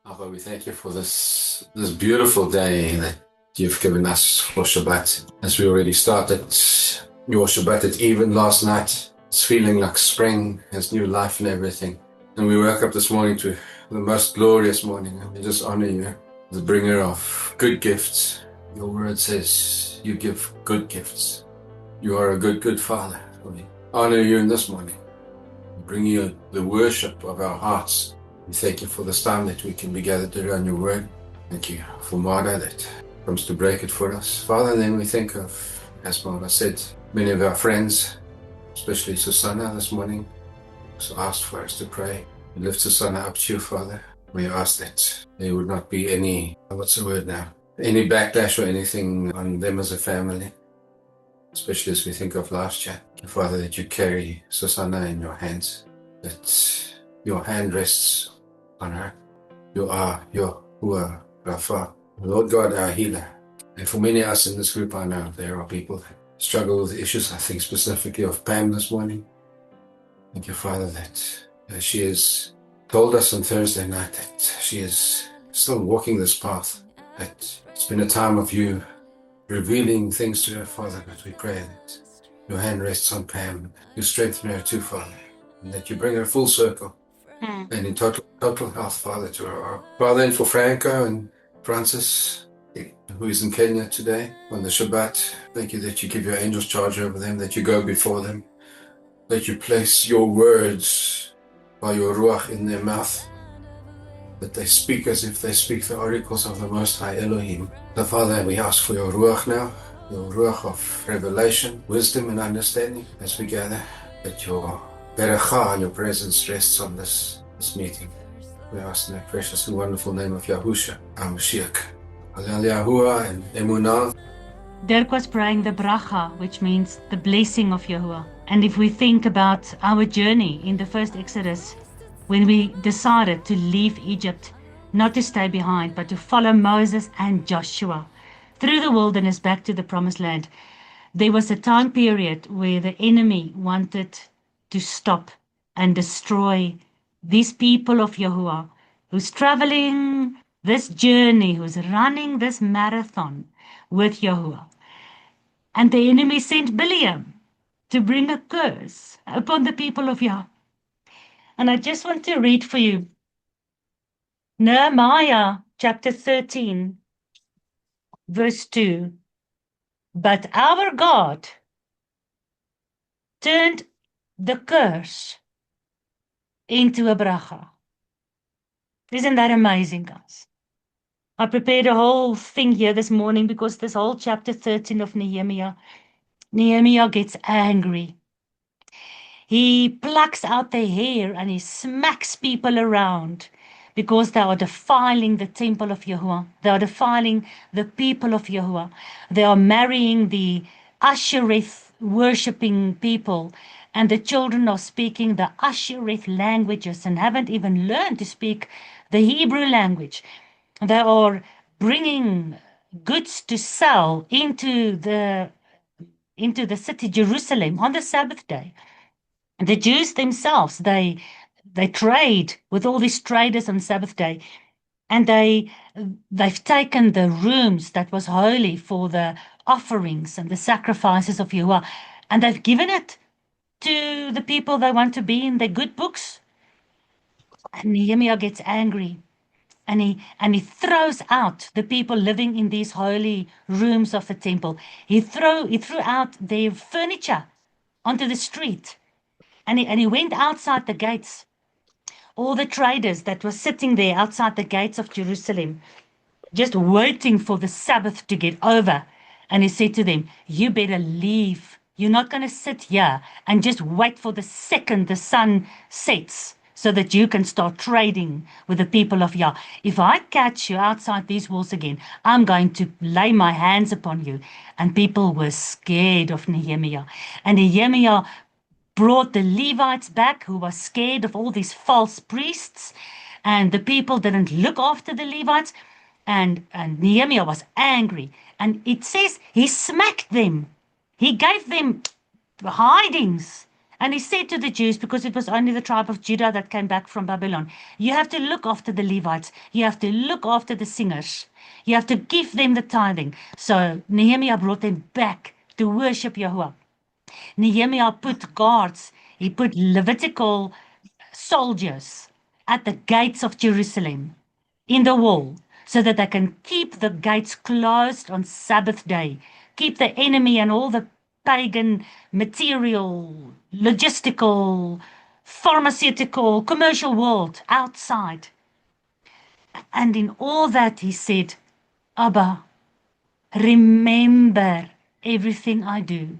Abba, we thank you for this beautiful day that you've given us for Shabbat. As we already started your Shabbat at even last night, it's feeling like spring, has new life and everything. And we woke up this morning to the most glorious morning, and we just honor you, the bringer of good gifts. Your word says you give good gifts. You are a good Father. We honor you in this morning. We bring you the worship of our hearts. We thank you for this time that we can be gathered around your word. Thank you for Marta that comes to break it for us. Father, and then we think of, as Marta said, many of our friends, especially Susanna this morning, who asked for us to pray. We lift Susanna up to you, Father. We ask that there would not be any, what's the word now? Any backlash or anything on them as a family, especially as we think of last year. Father, that you carry Susanna in your hands, that your hand rests on her. You are Yahuwah Rapha, Lord God, our healer. And for many of us in this group, I know there are people that struggle with issues. I think specifically of Pam this morning. Thank you, Father, that she has told us on Thursday night that she is still walking this path, that it's been a time of you revealing things to her, Father, but we pray that your hand rests on Pam, you strengthen her too, Father, and that you bring her full circle and in total health, Father, to her. Father, and for Franco and Francis, who is in Kenya today on the Shabbat, thank you that you give your angels charge over them, that you go before them, that you place your words by your Ruach in their mouth, that they speak as if they speak the oracles of the Most High Elohim. So, Father, we ask for your Ruach now, your Ruach of revelation, wisdom, and understanding as we gather, that your Berachah and your presence rests on this meeting. We ask in the precious and wonderful name of Yahusha, our Mashiach. Hallel Yahuwah and Emunah. Dirk was praying the bracha, which means the blessing of Yahuwah. And if we think about our journey in the first Exodus, when we decided to leave Egypt, not to stay behind, but to follow Moses and Joshua through the wilderness back to the promised land, there was a time period where the enemy wanted to stop and destroy these people of Yahuwah who's traveling this journey, who's running this marathon with Yahuwah. And the enemy sent Biliam to bring a curse upon the people of Yah. And I just want to read for you Nehemiah chapter 13, verse 2. But our God turned the curse into a bracha. Isn't that amazing, guys? I prepared a whole thing here this morning because this whole chapter 13 of Nehemiah gets angry. He plucks out their hair and he smacks people around because they are defiling the temple of Yahuwah. They are defiling the people of Yahuwah. They are marrying the Ashereth worshipping people, and the children are speaking the Ashereth languages and haven't even learned to speak the Hebrew language. They are bringing goods to sell into the city Jerusalem on the Sabbath day. The Jews themselves, they trade with all these traders on Sabbath day, and they've taken the rooms that was holy for the offerings and the sacrifices of Yahuwah, and they've given it to the people they want to be in their good books. And Nehemiah gets angry, and he throws out the people living in these holy rooms of the temple. He threw out their furniture onto the street. And he went outside the gates. All the traders that were sitting there outside the gates of Jerusalem, just waiting for the Sabbath to get over. And he said to them, you better leave. You're not going to sit here and just wait for the second the sun sets so that you can start trading with the people of Yah. If I catch you outside these walls again, I'm going to lay my hands upon you. And people were scared of Nehemiah. And Nehemiah brought the Levites back who were scared of all these false priests, and the people didn't look after the Levites, and Nehemiah was angry, and it says he smacked them. He gave them hidings, And he said to the Jews, because it was only the tribe of Judah that came back from Babylon, you have to look after the Levites. You have to look after the singers. You have to give them the tithing. So Nehemiah brought them back to worship Yahuwah. Nehemiah put guards. He put Levitical soldiers at the gates of Jerusalem in the wall so that they can keep the gates closed on Sabbath day, keep the enemy and all the pagan material, logistical, pharmaceutical, commercial world outside. And in all that he said, Abba, remember everything I do.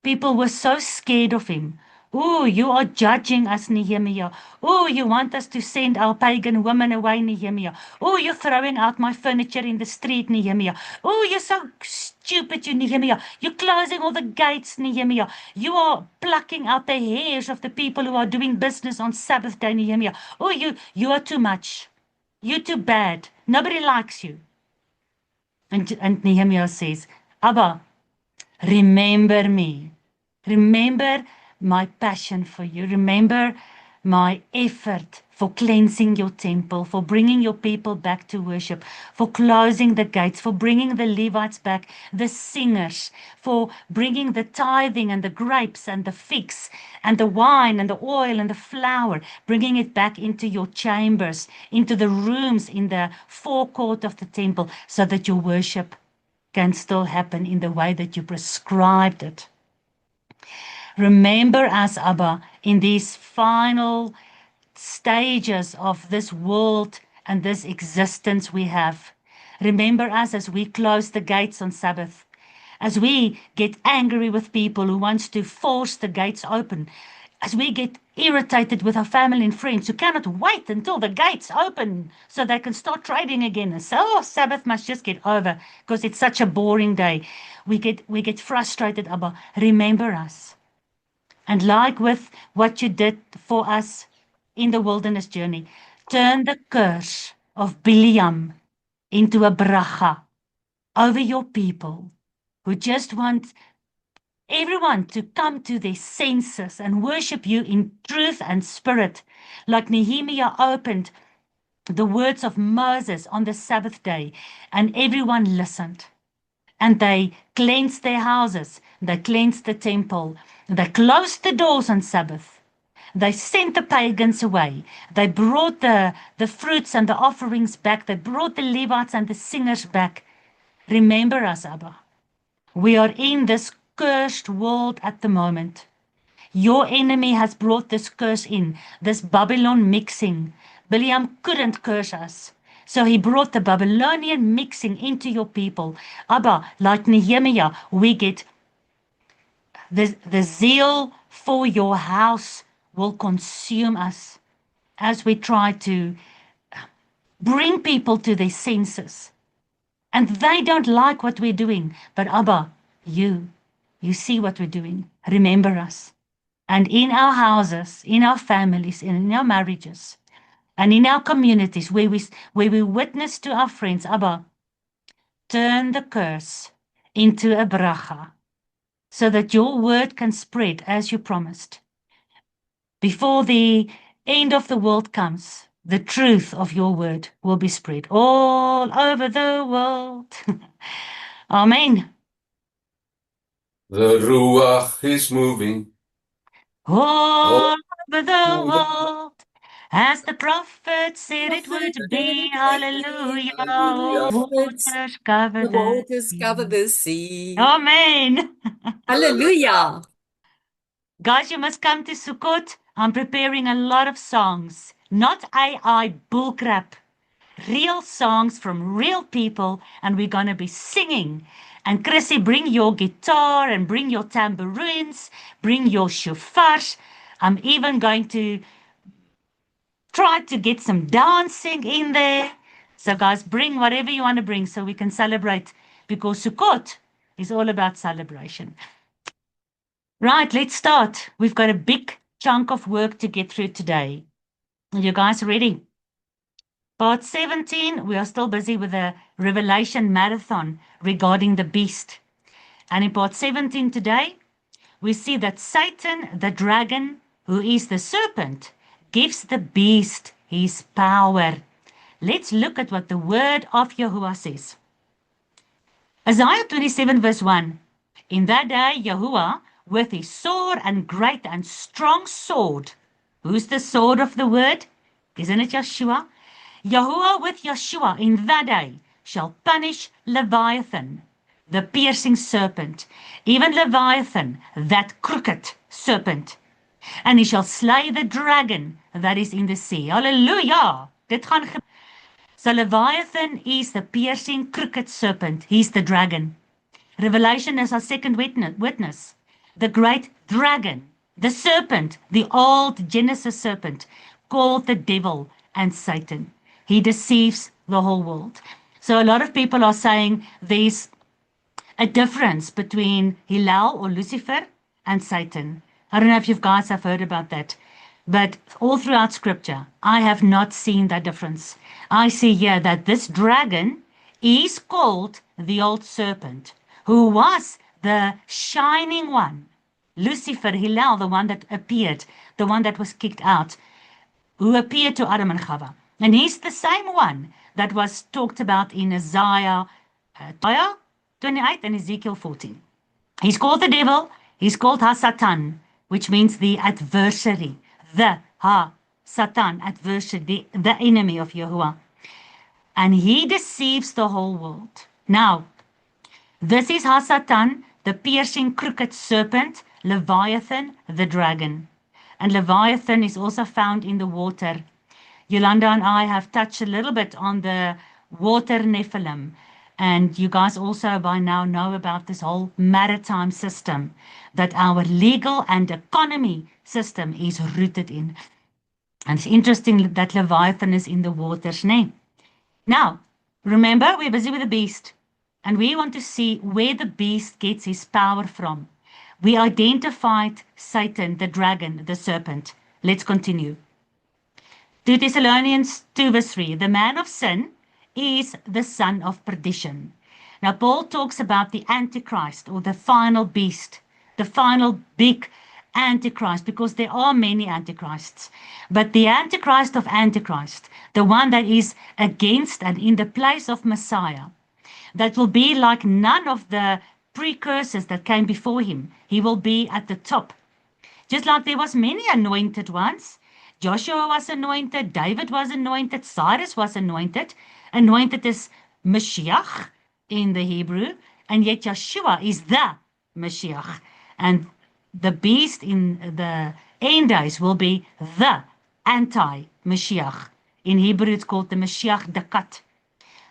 People were so scared of him. Oh, you are judging us, Nehemiah. Oh, you want us to send our pagan women away, Nehemiah. Oh, you're throwing out my furniture in the street, Nehemiah. Oh, you're so stupid, you Nehemiah. You're closing all the gates, Nehemiah. You are plucking out the hairs of the people who are doing business on Sabbath day, Nehemiah. Oh, you are too much. You're too bad. Nobody likes you. And Nehemiah says, Abba, remember me. Remember my passion for you. Remember my effort for cleansing your temple, for bringing your people back to worship, for closing the gates, for bringing the Levites back, the singers, for bringing the tithing and the grapes and the figs and the wine and the oil and the flour, bringing it back into your chambers, into the rooms in the forecourt of the temple, so that your worship can still happen in the way that you prescribed it. Remember us, Abba, in these final stages of this world and this existence we have. Remember us as we close the gates on Sabbath, as we get angry with people who wants to force the gates open, as we get irritated with our family and friends who cannot wait until the gates open so they can start trading again and say, oh, Sabbath must just get over because it's such a boring day. We get frustrated, Abba. Remember us. And like with what you did for us in the wilderness journey, turn the curse of Biliam into a bracha over your people who just want everyone to come to their senses and worship you in truth and spirit, like Nehemiah opened the words of Moses on the Sabbath day, and everyone listened. And they cleansed their houses, they cleansed the temple, they closed the doors on Sabbath. They sent the pagans away. They brought the fruits and the offerings back. They brought the Levites and the singers back. Remember us, Abba. We are in this cursed world at the moment. Your enemy has brought this curse in, this Babylon mixing. Biliam couldn't curse us. So he brought the Babylonian mixing into your people. Abba, like Nehemiah, we get the zeal for your house will consume us as we try to bring people to their senses. And they don't like what we're doing. But Abba, you see what we're doing. Remember us. And in our houses, in our families, in our marriages, and in our communities where we witness to our friends, Abba, turn the curse into a bracha so that your word can spread as you promised. Before the end of the world comes, the truth of your word will be spread all over the world. Amen. The Ruach is moving All over the world. As the prophet said it would be, hallelujah, Hallelujah. waters cover The waters the cover sea. the sea. Amen. Hallelujah. Guys, you must come to Sukkot. I'm preparing a lot of songs, not AI bullcrap, real songs from real people, and we're going to be singing. And Chrissy, bring your guitar and bring your tambourines, bring your shofars. I'm even going to try to get some dancing in there. So guys, bring whatever you want to bring so we can celebrate, because Sukkot is all about celebration. Right, let's start. We've got a big chunk of work to get through today. Are you guys ready? Part 17, we are still busy with the Revelation Marathon regarding the beast. And in part 17 today, we see that Satan, the dragon, who is the serpent, gives the beast his power. Let's look at what the word of Yahuwah says. Isaiah 27 verse 1. In that day, Yahuwah, with his sword and great and strong sword. Who's the sword of the word? Isn't it Yeshua? Yahuwah with Yeshua in that day shall punish Leviathan, the piercing serpent, even Leviathan, that crooked serpent. And he shall slay the dragon that is in the sea. Hallelujah! So Leviathan is the piercing crooked serpent. He's the dragon. Revelation is our second witness. The great dragon, the serpent, the old Genesis serpent, called the devil and Satan. He deceives the whole world. So a lot of people are saying there's a difference between Hillel or Lucifer and Satan. I don't know if you guys have heard about that. But all throughout scripture, I have not seen that difference. I see here that this dragon is called the old serpent, who was the shining one. Lucifer, Hillel, the one that appeared, the one that was kicked out, who appeared to Adam and Chava. And he's the same one that was talked about in Isaiah 28 and Ezekiel 14. He's called the devil, he's called Ha-Satan, which means the adversary. The Satan, adversary, the enemy of Yahuwah. And he deceives the whole world. Now, this is Satan, the piercing crooked serpent, Leviathan, the dragon. And Leviathan is also found in the water. Yolanda and I have touched a little bit on the water Nephilim. And you guys also by now know about this whole maritime system that our legal and economy system is rooted in. And it's interesting that Leviathan is in the water's name. Now, remember, we're busy with the beast. And we want to see where the beast gets his power from. We identified Satan, the dragon, the serpent. Let's continue. 2 Thessalonians 2 verse 3. The man of sin is the son of perdition. Now, Paul talks about the Antichrist or the final beast, the final big Antichrist, because there are many Antichrists. But the Antichrist of Antichrist, the one that is against and in the place of Messiah, that will be like none of the precursors that came before him. He will be at the top. Just like there was many anointed ones. Joshua was anointed, David was anointed, Cyrus was anointed. Anointed is Mashiach in the Hebrew, and yet Yeshua is the Mashiach. And the beast in the end days will be the anti-Mashiach. In Hebrew, it's called the Mashiach Dakat.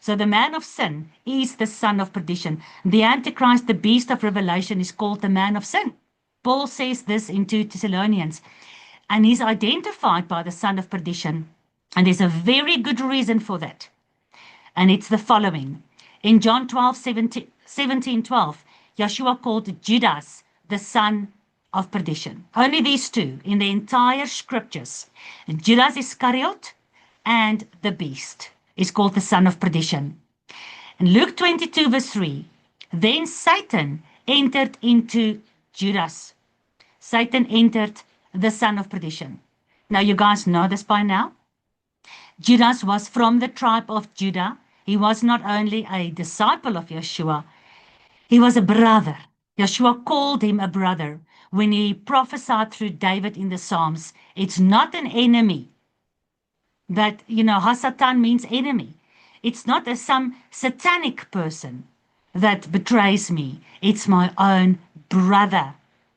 So the man of sin is the son of perdition. The Antichrist, the beast of Revelation, is called the man of sin. Paul says this in 2 Thessalonians. And he's identified by the son of perdition. And there's a very good reason for that. And it's the following. In John 17:12, Yeshua called Judas the son of perdition. Only these two in the entire scriptures. Judas Iscariot and the beast is called the son of perdition. In Luke 22 verse 3, then Satan entered into Judas. Satan entered the son of perdition. Now you guys know this by now. Judas was from the tribe of Judah. He was not only a disciple of Yeshua, he was a brother. Yeshua called him a brother when he prophesied through David in the Psalms. It's not an enemy. That, Ha-Satan means enemy. It's not some satanic person that betrays me. It's my own brother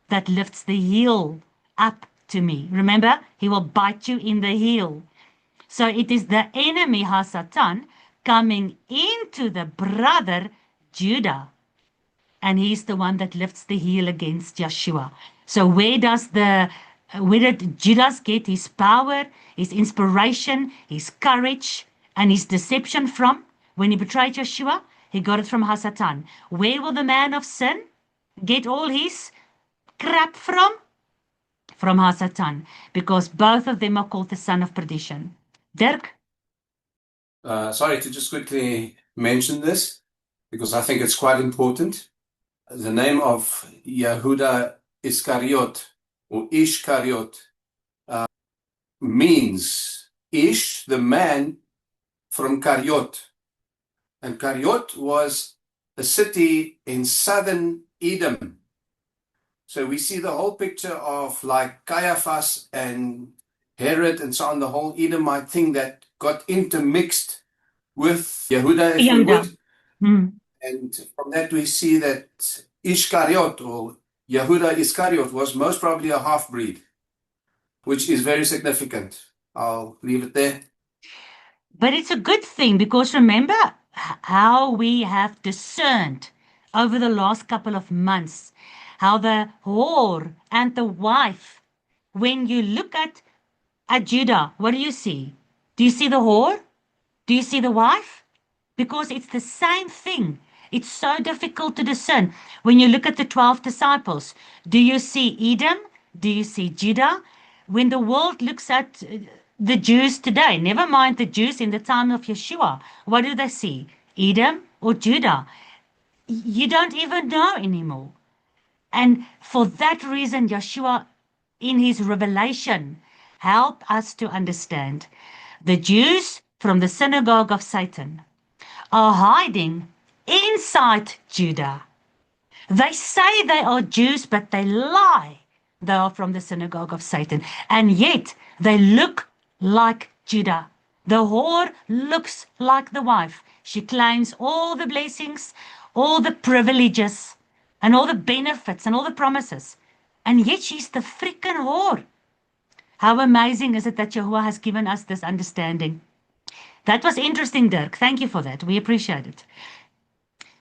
that lifts the heel up to me. Remember, he will bite you in the heel. So it is the enemy, Ha-Satan, coming into the brother Judah. And he's the one that lifts the heel against Yeshua. So where did Judas get his power, his inspiration, his courage, and his deception from? When he betrayed Yeshua, he got it from Ha-Satan. Where will the man of sin get all his crap from? From Ha-Satan. Because both of them are called the son of perdition. Dirk? Sorry to just quickly mention this, because I think it's quite important. The name of Yehuda Iscariot or Ishkariot means Ish, the man from Kariot. And Kariot was a city in southern Edom. So we see the whole picture of like Caiaphas and Herod and so on, the whole Edomite thing that got intermixed with Yehuda, if we would. Mm. And from that we see that Ishkariot or Yehuda Iscariot was most probably a half-breed, which is very significant. I'll leave it there. But it's a good thing because remember how we have discerned over the last couple of months how the whore and the wife, when you look at Judah, what do you see? Do you see the whore? Do you see the wife? Because it's the same thing. It's so difficult to discern. When you look at the 12 disciples, do you see Edom? Do you see Judah? When the world looks at the Jews today, never mind the Jews in the time of Yeshua, what do they see? Edom or Judah? You don't even know anymore. And for that reason, Yeshua, in his revelation, helped us to understand the Jews from the synagogue of Satan are hiding inside Judah. They say they are Jews, but they lie. They are from the synagogue of Satan. And yet they look like Judah. The whore looks like the wife. She claims all the blessings, all the privileges, and all the benefits and all the promises. And yet she's the freaking whore. How amazing is it that Yahuwah has given us this understanding? That was interesting, Dirk. Thank you for that. We appreciate it.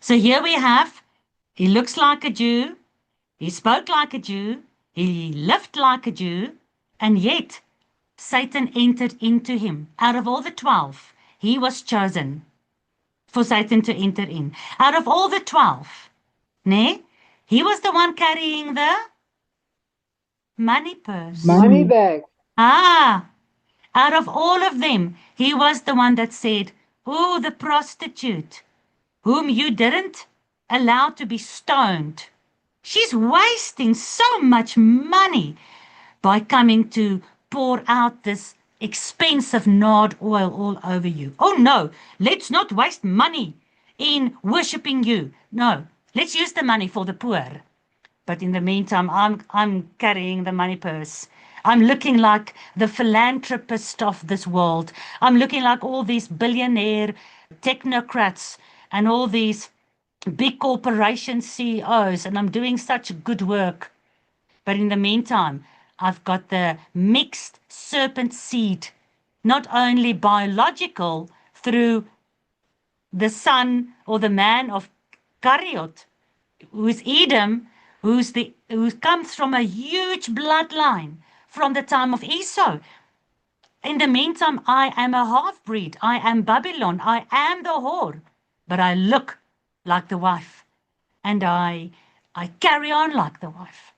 So here we have, he looks like a Jew, he spoke like a Jew, he lived like a Jew, and yet Satan entered into him. Out of all the 12, he was chosen for Satan to enter in. Out of all the 12, he was the one carrying the money purse. Money bag. Out of all of them, he was the one that said, "Oh, the prostitute, whom you didn't allow to be stoned. She's wasting so much money by coming to pour out this expensive nard oil all over you. Oh no, let's not waste money in worshipping you. No, let's use the money for the poor." But in the meantime, I'm carrying the money purse. I'm looking like the philanthropist of this world. I'm looking like all these billionaire technocrats and all these big corporation CEOs, and I'm doing such good work. But in the meantime, I've got the mixed serpent seed, not only biological through the son or the man of Kariot, who's Edom, who comes from a huge bloodline from the time of Esau. In the meantime, I am a half-breed. I am Babylon. I am the whore. But I look like the wife. And I carry on like the wife.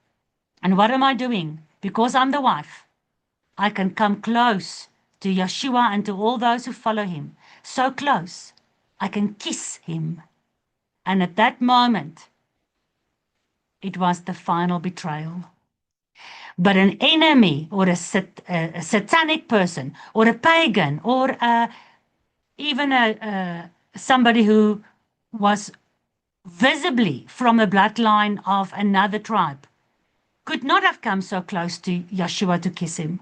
And what am I doing? Because I'm the wife, I can come close to Yeshua and to all those who follow him. So close, I can kiss him. And at that moment, it was the final betrayal. But an enemy or a satanic person or a pagan or even somebody who was visibly from a bloodline of another tribe could not have come so close to Yeshua to kiss him.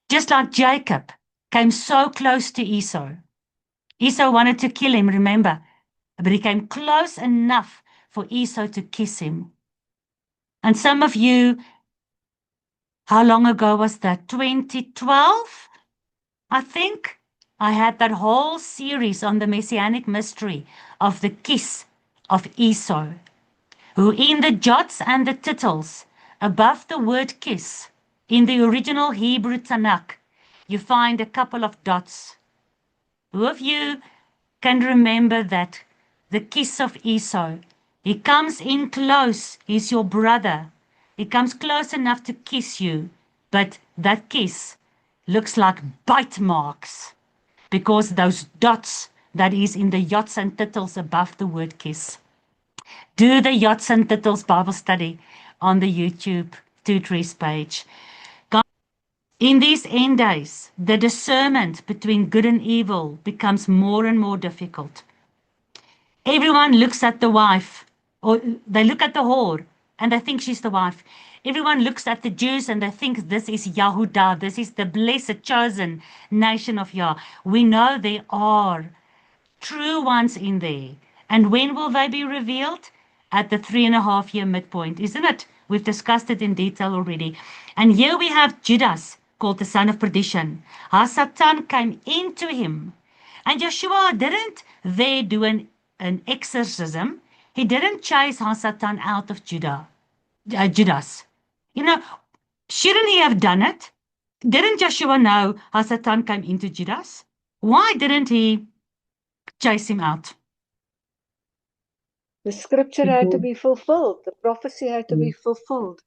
Just like Jacob came so close to Esau. Esau wanted to kill him, remember, but he came close enough for Esau to kiss him. And some of you, how long ago was that? 2012, I think. I had that whole series on the Messianic mystery of the kiss of Esau, who in the jots and the tittles above the word kiss, in the original Hebrew Tanakh, you find a couple of dots. Who of you can remember that? The kiss of Esau. He comes in close. He's your brother. He comes close enough to kiss you, but that kiss looks like bite marks because those dots that is in the yots and tittles above the word kiss. Do the yots and tittles Bible study on the YouTube Two Trees page. In these end days, the discernment between good and evil becomes more and more difficult. Everyone looks at the wife, or they look at the whore, and they think she's the wife. Everyone looks at the Jews and they think this is Yahudah, this is the blessed chosen nation of Yah. We know there are true ones in there. And when will they be revealed? At the 3.5-year midpoint, isn't it? We've discussed it in detail already. And here we have Judas, called the son of perdition. Satan came into him. And Yeshua didn't there do an exorcism. He didn't chase Satan out of Judas. You know, shouldn't he have done it? Didn't Yeshua know Satan came into Judas? Why didn't he chase him out? The scripture had to be fulfilled. The prophecy had to be fulfilled.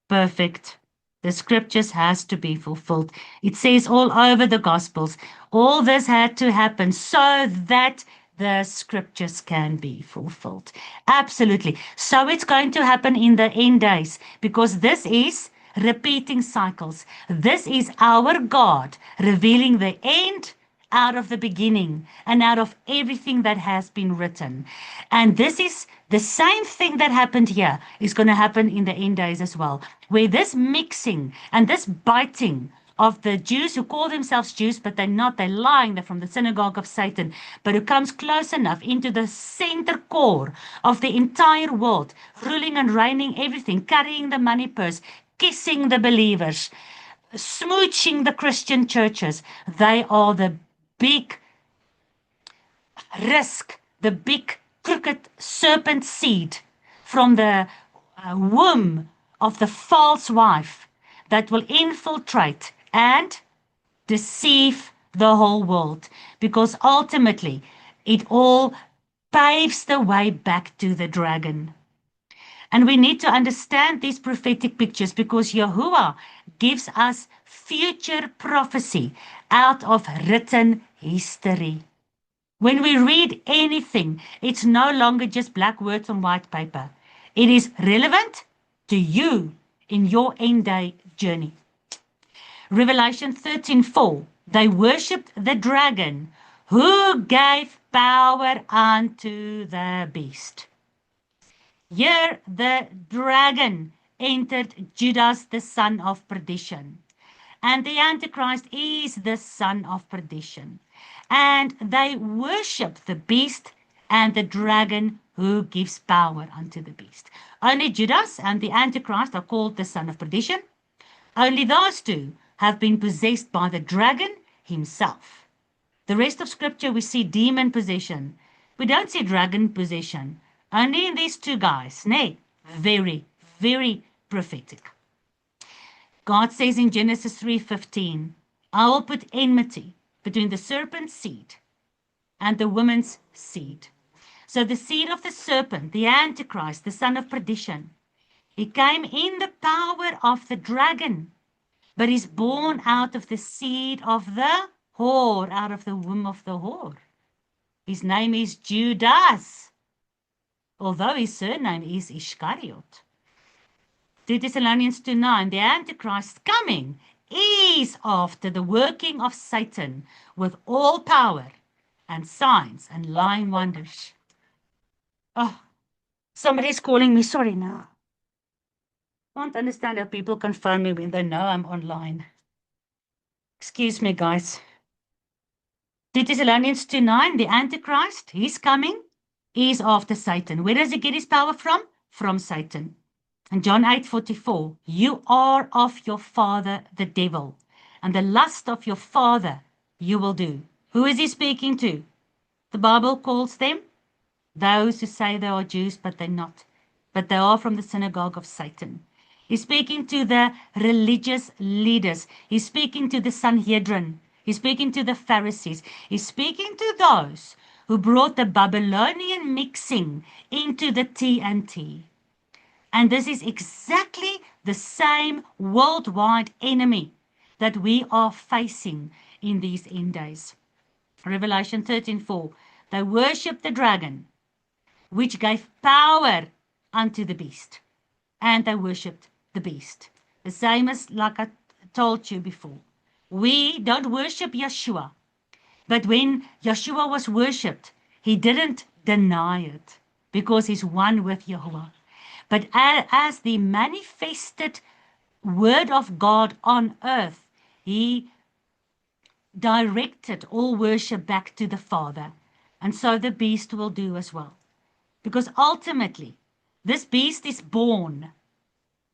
Perfect. The scriptures has to be fulfilled. It says all over the Gospels, all this had to happen so that the scriptures can be fulfilled. Absolutely. So it's going to happen in the end days because this is repeating cycles. This is our God revealing the end out of the beginning and out of everything that has been written. And this is the same thing that happened here is going to happen in the end days as well, where this mixing and this biting of the Jews who call themselves Jews, but they're not, they're lying, they're from the synagogue of Satan, but who comes close enough into the center core of the entire world, ruling and reigning everything, carrying the money purse, kissing the believers, smooching the Christian churches. They are the big risk, the big crooked serpent seed from the womb of the false wife that will infiltrate and deceive the whole world, because ultimately it all paves the way back to the dragon. And we need to understand these prophetic pictures because Yahuwah gives us future prophecy out of written history. When we read anything, it's no longer just black words on white paper. It is relevant to you in your end day journey. Revelation 13:4, they worshipped the dragon who gave power unto the beast. Here the dragon entered Judas, the son of perdition. And the Antichrist is the son of perdition. And they worship the beast and the dragon who gives power unto the beast. Only Judas and the Antichrist are called the son of perdition. Only those two have been possessed by the dragon himself. The rest of scripture we see demon possession. We don't see dragon possession. Only in these two guys. Nay, very, very prophetic. God says in Genesis 3:15, I will put enmity between the serpent's seed and the woman's seed. So the seed of the serpent, the Antichrist, the son of perdition, he came in the power of the dragon, but is born out of the seed of the whore, out of the womb of the whore. His name is Judas, although his surname is Iscariot. 2 Thessalonians 2:9, the Antichrist coming is after the working of Satan with all power and signs and lying wonders. Oh, somebody's calling me. Sorry now. I can't understand how people can phone me when they know I'm online. Excuse me, guys. 2 Thessalonians 2:9, the Antichrist, he's coming, is after Satan. Where does he get his power from? From Satan. And John 8:44, you are of your father, the devil, and the lust of your father you will do. Who is he speaking to? The Bible calls them those who say they are Jews, but they're not. But they are from the synagogue of Satan. He's speaking to the religious leaders. He's speaking to the Sanhedrin. He's speaking to the Pharisees. He's speaking to those who brought the Babylonian mixing into the TNT. And this is exactly the same worldwide enemy that we are facing in these end days. Revelation 13:4, they worship the dragon, which gave power unto the beast. and they worshipped the beast. The same as like I told you before. We don't worship Yeshua. But when Yeshua was worshipped, he didn't deny it because he's one with Yahuwah. But as the manifested word of God on earth, he directed all worship back to the Father. And so the beast will do as well. Because ultimately, this beast is born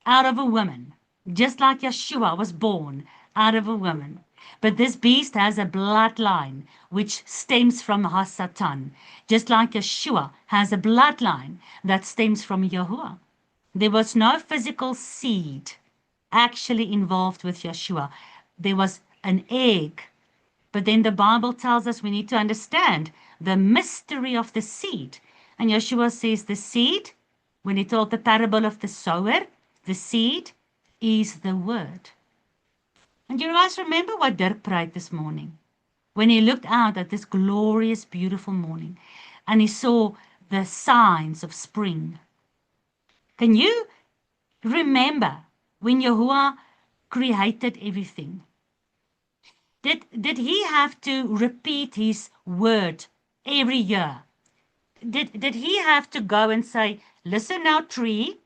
out of a woman, just like Yeshua was born out of a woman. But this beast has a bloodline which stems from Hasatan, just like Yeshua has a bloodline that stems from Yahuwah. There was no physical seed actually involved with Yeshua. There was an egg. But then the Bible tells us we need to understand the mystery of the seed. And Yeshua says the seed, when he told the parable of the sower, the seed is the word. And you guys remember what Dirk prayed this morning? When he looked out at this glorious, beautiful morning and he saw the signs of spring. Can you remember when Yahuwah created everything? Did he have to repeat his word every year? Did he have to go and say, listen now, tree,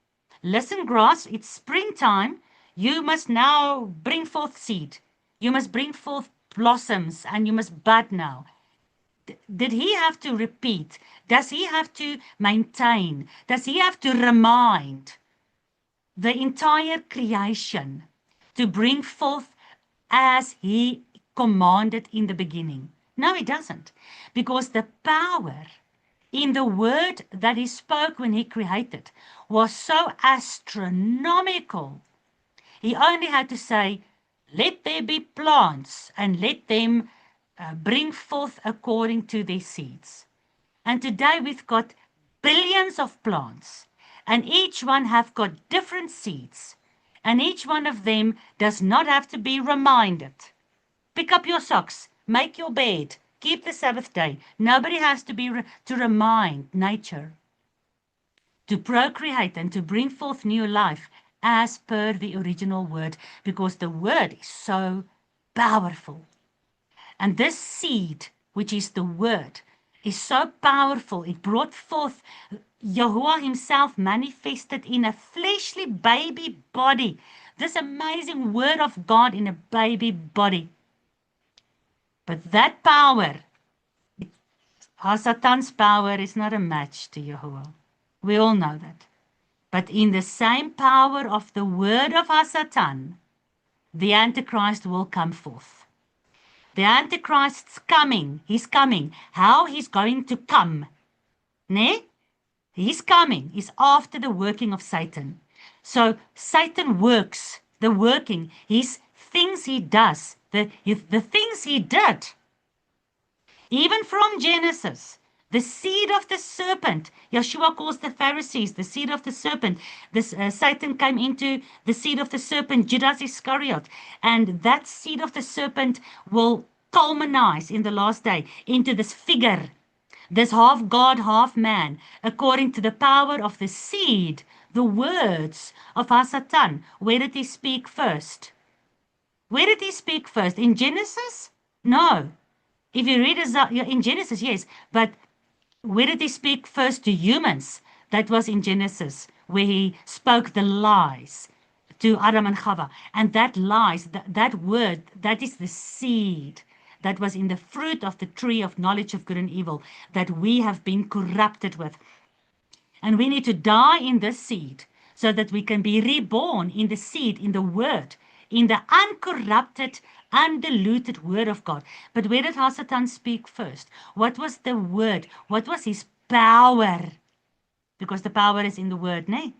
listen, grass, it's springtime. You must now bring forth seed. You must bring forth blossoms and you must bud now. Did he have to repeat? Does he have to maintain? Does he have to remind the entire creation to bring forth as he commanded in the beginning? No, he doesn't. Because the power in the word that he spoke when he created was so astronomical. He only had to say, let there be plants and let them bring forth according to their seeds. And today we've got billions of plants and each one have got different seeds and each one of them does not have to be reminded. Pick up your socks, make your bed, keep the Sabbath day. Nobody has to be to remind nature to procreate and to bring forth new life as per the original word, because the word is so powerful. And this seed, which is the word, is so powerful. It brought forth Yahuwah himself manifested in a fleshly baby body. This amazing word of God in a baby body. But that power, Hasatan's power, is not a match to Yahuwah. We all know that. But in the same power of the word of Hasatan, the Antichrist will come forth. The Antichrist's coming. He's coming. How he's going to come? Ne? He's coming. He's after the working of Satan. So Satan works, the working, his things he does, the things he did. Even from Genesis, the seed of the serpent. Yeshua calls the Pharisees the seed of the serpent. This Satan came into the seed of the serpent, Judas Iscariot. And that seed of the serpent will culminate in the last day into this figure, this half God, half man, according to the power of the seed, the words of Hasatan. Where did he speak first? Where did he speak first? In Genesis? No. If you read in Genesis, yes, but where did he speak first to humans? That was in Genesis, where he spoke the lies to Adam and Chava. And that lies, that word, that is the seed that was in the fruit of the tree of knowledge of good and evil that we have been corrupted with. And we need to die in this seed so that we can be reborn in the seed, in the word, in the uncorrupted, undiluted word of God. But where did Hasatan speak first? What was the word? What was his power? Because the power is in the word, ne?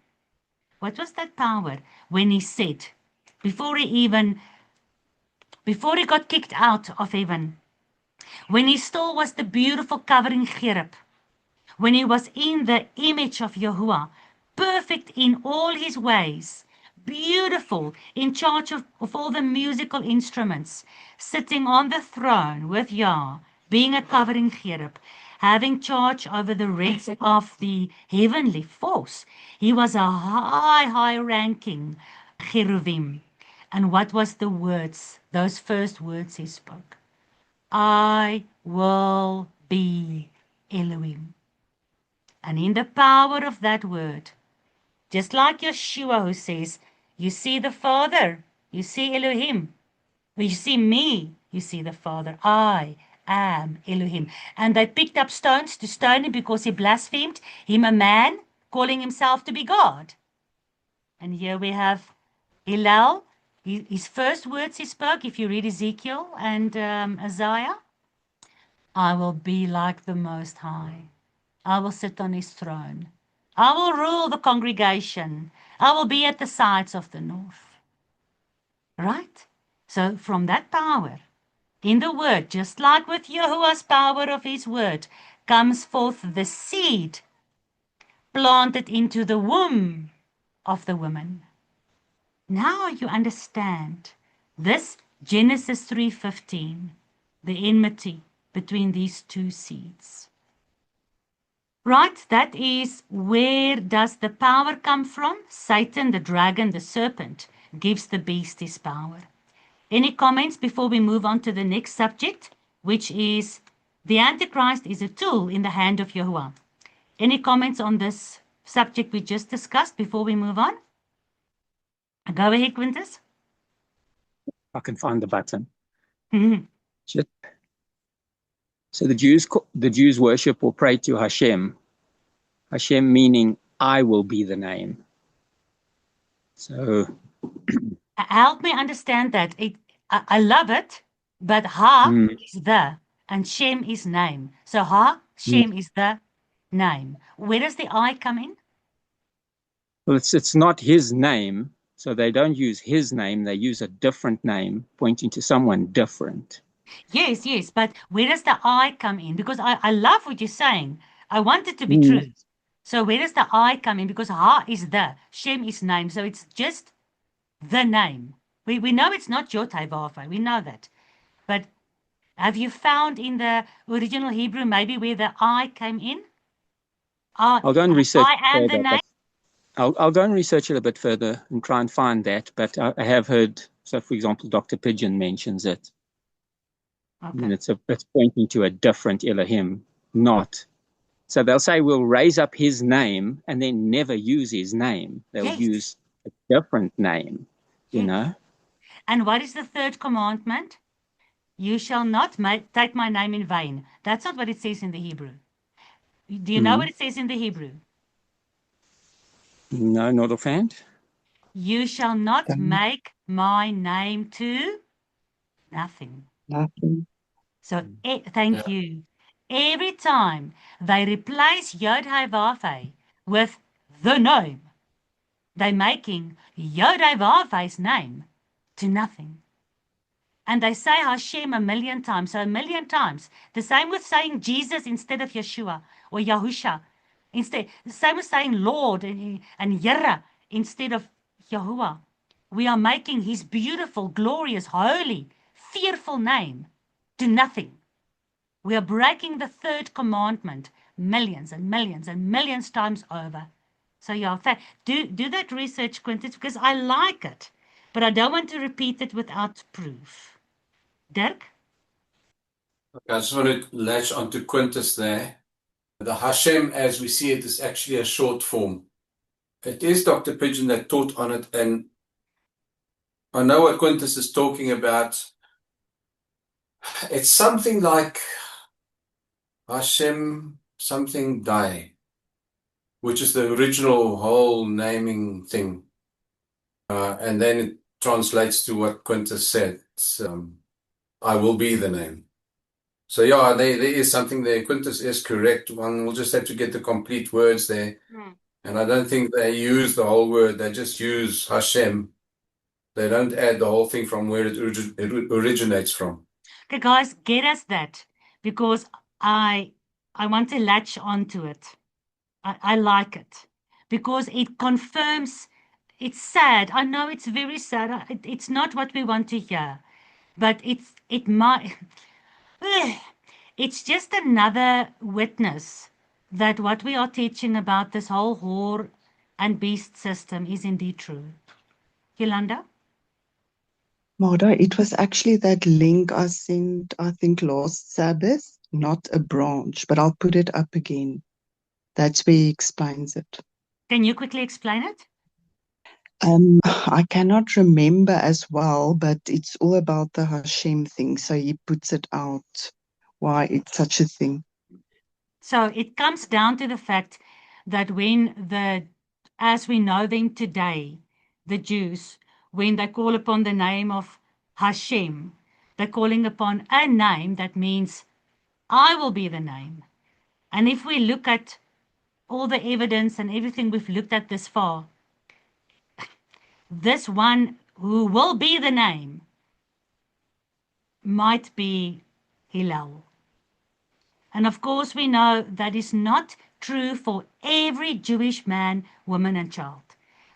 What was that power when he said, before he got kicked out of heaven, when he still was the beautiful covering cherub, when he was in the image of Yahuwah, perfect in all his ways, beautiful, in charge of all the musical instruments, sitting on the throne with Yah, being a covering cherub. having charge over the rest of the heavenly force. He was a high ranking cherubim. And what was the words, those first words he spoke? I will be Elohim. And in the power of that word, just like Yeshua who says, you see the Father, you see Elohim. When you see me, you see the Father. I am Elohim. And they picked up stones to stone him because he blasphemed him, a man, calling himself to be God. And here we have Hillel. His first words he spoke, if you read Ezekiel and Isaiah, I will be like the Most High. I will sit on his throne. I will rule the congregation. I will be at the sides of the north. Right? So from that power, in the word, just like with Yahuwah's power of his word, comes forth the seed planted into the womb of the woman. Now you understand this Genesis 3:15, the enmity between these two seeds. Right, that is where does the power come from? Satan, the dragon, the serpent, gives the beast his power. Any comments before we move on to the next subject, which is the Antichrist is a tool in the hand of Yahuwah. Any comments on this subject we just discussed before we move on? Go ahead, Quintus. I can find the button. Mhm. So the Jews worship or pray to Hashem. Hashem meaning I will be the name. So Help me understand that. I love it, but Ha is the, and Shem is name. So Ha, Shem is the name. Where does the I come in? well, it's not his name, so they don't use his name. They use a different name, pointing to someone different. Yes, but where does the I come in? Because I love what you're saying. I want it to be true. So where does the I come in? Because Ha is the, Shem is name. So it's just the name. We know it's not Yod-Heh-Vav-Heh. We know that. But have you found in the original Hebrew maybe where the I came in? I'll go and research. I am the further, name. I'll go and research it a bit further and try and find that. But I have heard. So, for example, Dr. Pigeon mentions it. Okay. And it's pointing to a different Elohim, not. So they'll say we'll raise up his name and then never use his name. They'll use a different name, you know. And what is the third commandment? You shall not take my name in vain. That's not what it says in the Hebrew. Do you know what it says in the Hebrew? No, not offhand. You shall not make my name to nothing. Nothing. So thank you. Every time they replace Yod-Heh-Vav-Heh with the name, they're making Yod-Heh-Vav-Heh's name to nothing. And they say Hashem a million times. So a million times. The same with saying Jesus instead of Yeshua or Yahusha. The same with saying Lord and Yireh instead of Yahuwah. We are making his beautiful, glorious, holy, fearful name to nothing. We are breaking the third commandment millions and millions and millions times over. So yeah, do that research, Quintus, because I like it, but I don't want to repeat it without proof. Dirk? I just want to latch onto Quintus there. The Hashem, as we see it, is actually a short form. It is Dr. Pigeon that taught on it, and I know what Quintus is talking about. It's something like Hashem something Dai, which is the original whole naming thing. And then it translates to what Quintus said. I will be the name. So yeah, there is something there. Quintus is correct. One will just have to get the complete words there. And I don't think they use the whole word. They just use Hashem. They don't add the whole thing from where it originates from. Okay, guys, get us that, because I want to latch onto it. I like it because it confirms. It's sad. I know it's very sad. It's not what we want to hear, but it it's just another witness that what we are teaching about this whole whore and beast system is indeed true. Yolanda? Marda, it was actually that link I sent, I think, last Sabbath, not a branch, but I'll put it up again. That's where he explains it. Can you quickly explain it? I cannot remember as well, but it's all about the Hashem thing. So he puts it out, why it's such a thing. So it comes down to the fact that as we know them today, the Jews, when they call upon the name of Hashem, they're calling upon a name that means, I will be the name. And if we look at all the evidence and everything we've looked at this far, this one who will be the name might be Hillel. And of course, we know that is not true for every Jewish man, woman, and child.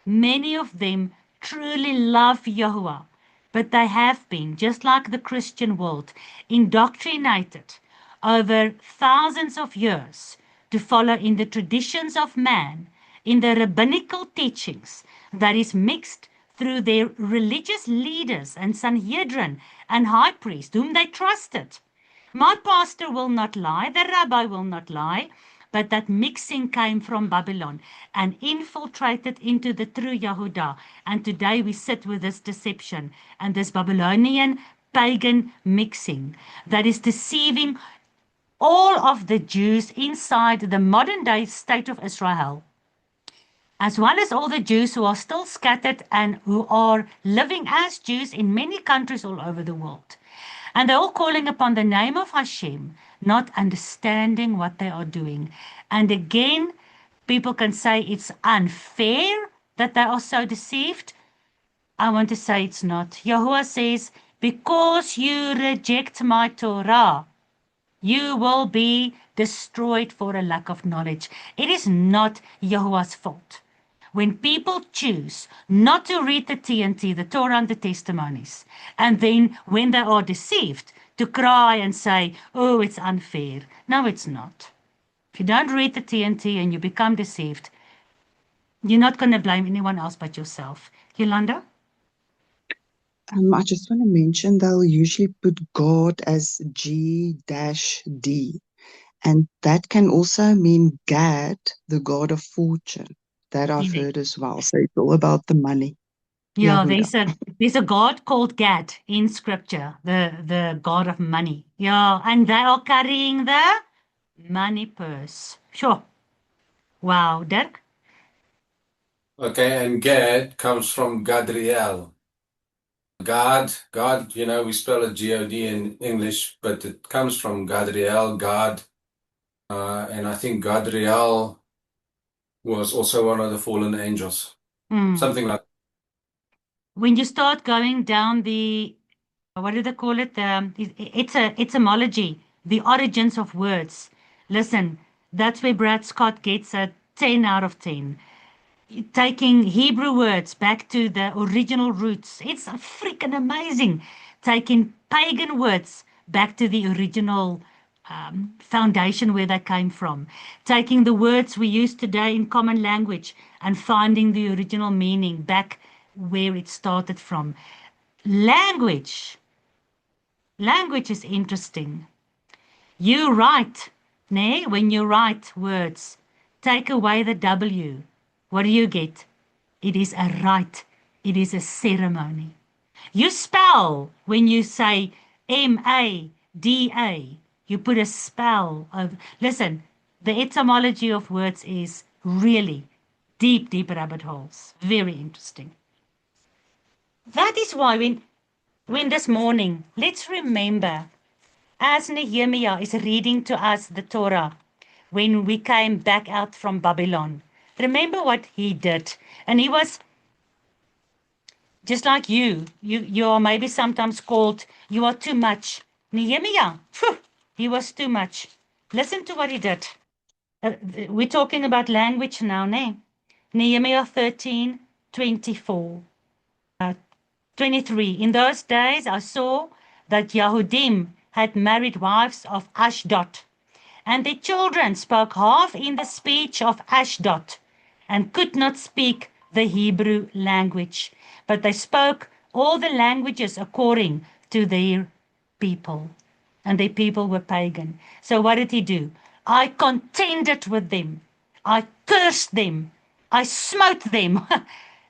Many of them truly love Yahuwah, but they have been, just like the Christian world, indoctrinated over thousands of years to follow in the traditions of man, in the rabbinical teachings that is mixed through their religious leaders and Sanhedrin and high priest, whom they trusted. My pastor will not lie, the rabbi will not lie, but that mixing came from Babylon and infiltrated into the true Yahudah. And today we sit with this deception and this Babylonian pagan mixing that is deceiving all of the Jews inside the modern day state of Israel, as well as all the Jews who are still scattered and who are living as Jews in many countries all over the world. And they're all calling upon the name of Hashem, not understanding what they are doing. And again, people can say it's unfair that they are so deceived. I want to say it's not. Yahuwah says, because you reject my Torah, you will be destroyed for a lack of knowledge. It is not Yahuwah's fault. When people choose not to read the TNT, the Torah and the testimonies, and then when they are deceived, to cry and say, oh, it's unfair. No, it's not. If you don't read the TNT and you become deceived, you're not going to blame anyone else but yourself. Yolanda? I just want to mention they'll usually put God as G-D, and that can also mean Gad, the god of fortune. That I've heard as well. So it's all about the money. Yeah, Yahudah. there's a god called Gad in scripture, the god of money. Yeah, and they are carrying the money purse. Sure. Wow, Dirk? Okay, and Gad comes from Gadriel. God, we spell it G-O-D in English, but it comes from Gadriel, God. And I think Gadriel was also one of the fallen angels. Something like that. When you start going down what do they call it? It's etymology, the origins of words. Listen, that's where Brad Scott gets a 10 out of 10. Taking Hebrew words back to the original roots. It's freaking amazing. Taking pagan words back to the original foundation where they came from. Taking the words we use today in common language and finding the original meaning back where it started from. Language is interesting. You write, when you write words, take away the W. What do you get? It is a rite. It is a ceremony. You spell when you say M-A-D-A. You put a spell over. Listen, the etymology of words is really deep, deep rabbit holes. Very interesting. That is why when this morning, let's remember, as Nehemiah is reading to us the Torah, when we came back out from Babylon, remember what he did. And he was just like you. You are maybe sometimes called, you are too much. Nehemiah, he was too much. Listen to what he did. We're talking about language now, Nehemiah 13:24. 23. In those days I saw that Yahudim had married wives of Ashdod, and their children spoke half in the speech of Ashdod, and could not speak the Hebrew language, but they spoke all the languages according to their people. And their people were pagan. So what did he do? I contended with them. I cursed them. I smote them.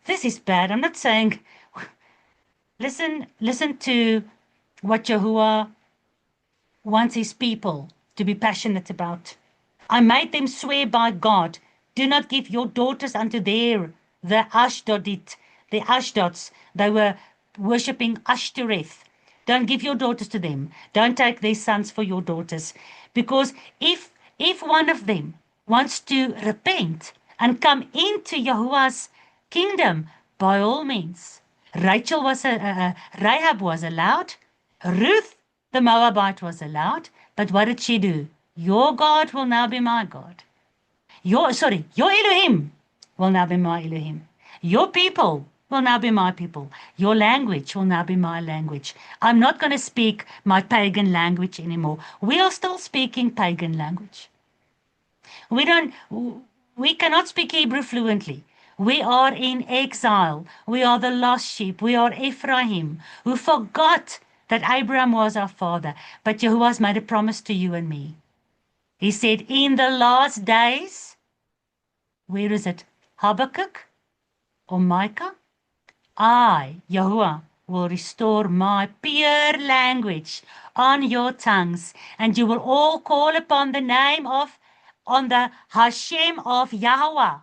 This is bad. I'm not saying... Listen to what Yahuwah wants his people to be passionate about. I made them swear by God, do not give your daughters unto the Ashdodite, the Ashdods. They were worshipping Ashtoreth. Don't give your daughters to them. Don't take their sons for your daughters. Because if one of them wants to repent and come into Yahuwah's kingdom, by all means. Rahab was allowed. Ruth, the Moabite, was allowed. But what did she do? Your God will now be my God. Your Elohim will now be my Elohim. Your people will now be my people. Your language will now be my language. I'm not going to speak my pagan language anymore. We are still speaking pagan language. We cannot speak Hebrew fluently. We are in exile. We are the lost sheep. We are Ephraim, who forgot that Abraham was our father. But Yahuwah has made a promise to you and me. He said, in the last days, where is it? Habakkuk or Micah? I, Yahuwah, will restore my pure language on your tongues, and you will all call upon the name on the Hashem of Yahweh,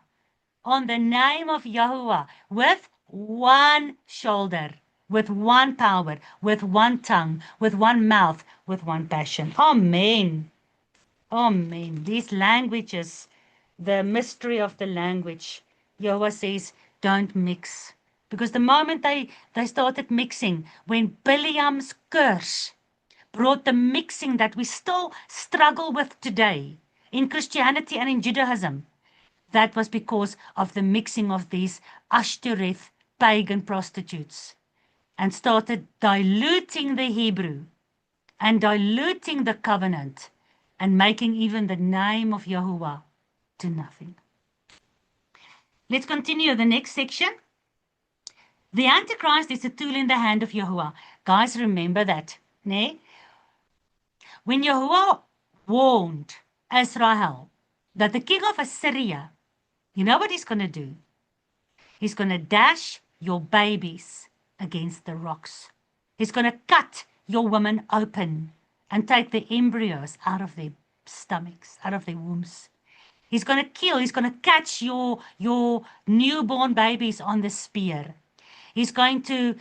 on the name of Yahuwah, with one shoulder, with one power, with one tongue, with one mouth, with one passion. Amen. Amen. These languages, the mystery of the language, Yahuwah says, don't mix. Because the moment they started mixing, when Biliam's curse brought the mixing that we still struggle with today in Christianity and in Judaism, that was because of the mixing of these Ashtoreth pagan prostitutes, and started diluting the Hebrew and diluting the covenant and making even the name of Yahuwah to nothing. Let's continue the next section. The Antichrist is a tool in the hand of Yahuwah. Guys, remember that. Ne? When Yahuwah warned Israel that the king of Assyria, you know what he's going to do? He's going to dash your babies against the rocks. He's going to cut your women open and take the embryos out of their stomachs, out of their wombs. He's going to kill, he's going to catch your newborn babies on the spear. He's going to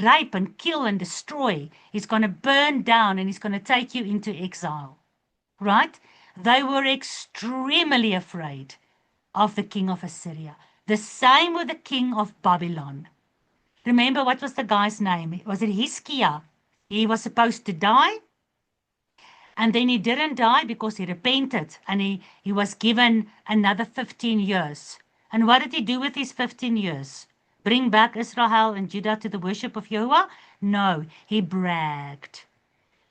rape and kill and destroy. He's going to burn down, and he's going to take you into exile. Right? They were extremely afraid of the king of Assyria. The same with the king of Babylon. Remember, what was the guy's name? Was it Hizkiah? He was supposed to die, and then he didn't die because he repented, and he was given another 15 years. And what did he do with his 15 years? Bring back Israel and Judah to the worship of Yahuwah? No, he bragged.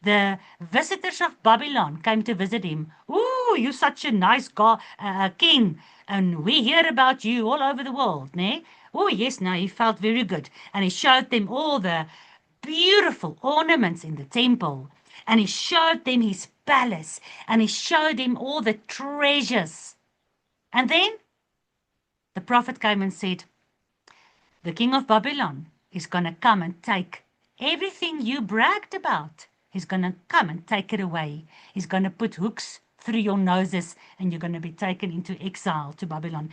The visitors of Babylon came to visit him. Ooh, you're such a nice king, and we hear about you all over the world, ne? Oh, yes, now he felt very good. And he showed them all the beautiful ornaments in the temple. And he showed them his palace. And he showed them all the treasures. And then the prophet came and said, the king of Babylon is going to come and take everything you bragged about. He's going to come and take it away. He's going to put hooks through your noses, and you're going to be taken into exile to Babylon.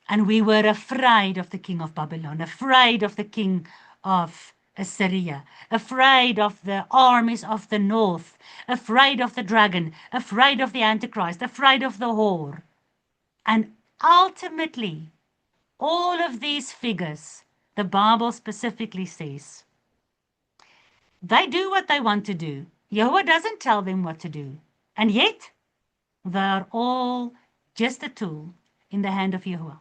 And we were afraid of the king of Babylon, afraid of the king of Assyria, afraid of the armies of the north, afraid of the dragon, afraid of the Antichrist, afraid of the whore. And ultimately, all of these figures, the Bible specifically says, they do what they want to do. Yahuwah doesn't tell them what to do. And yet, they are all just a tool in the hand of Yahuwah.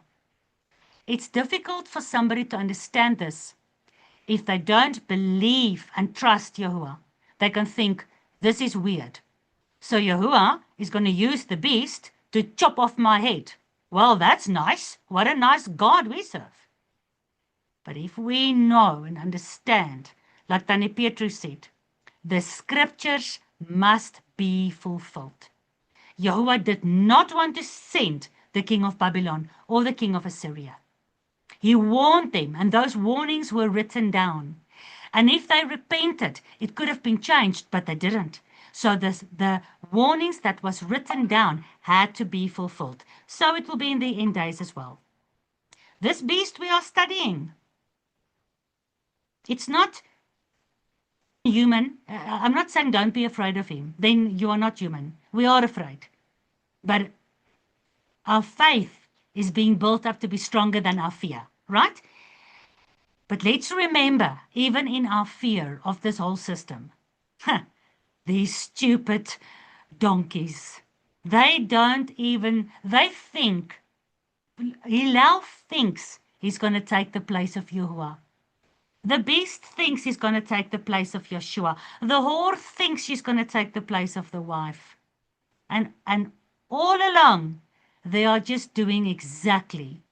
It's difficult for somebody to understand this if they don't believe and trust Yahuwah. They can think, This is weird. So Yahuwah is going to use the beast to chop off my head. Well, that's nice. What a nice God we serve. But if we know and understand, like Tannie Petrus said, the scriptures must be fulfilled. Yahuwah did not want to send the king of Babylon or the king of Assyria. He warned them, and those warnings were written down. And if they repented, it could have been changed, but they didn't. So the warnings that was written down had to be fulfilled. So it will be in the end days as well. This beast we are studying, it's not human. I'm not saying don't be afraid of him. Then you are not human. We are afraid. But our faith is being built up to be stronger than our fear, right? But let's remember, even in our fear of this whole system, these stupid donkeys, they think, Hillel thinks he's going to take the place of Yahuwah. The beast thinks he's going to take the place of Yeshua. The whore thinks she's going to take the place of the wife. And all along, they are just doing exactly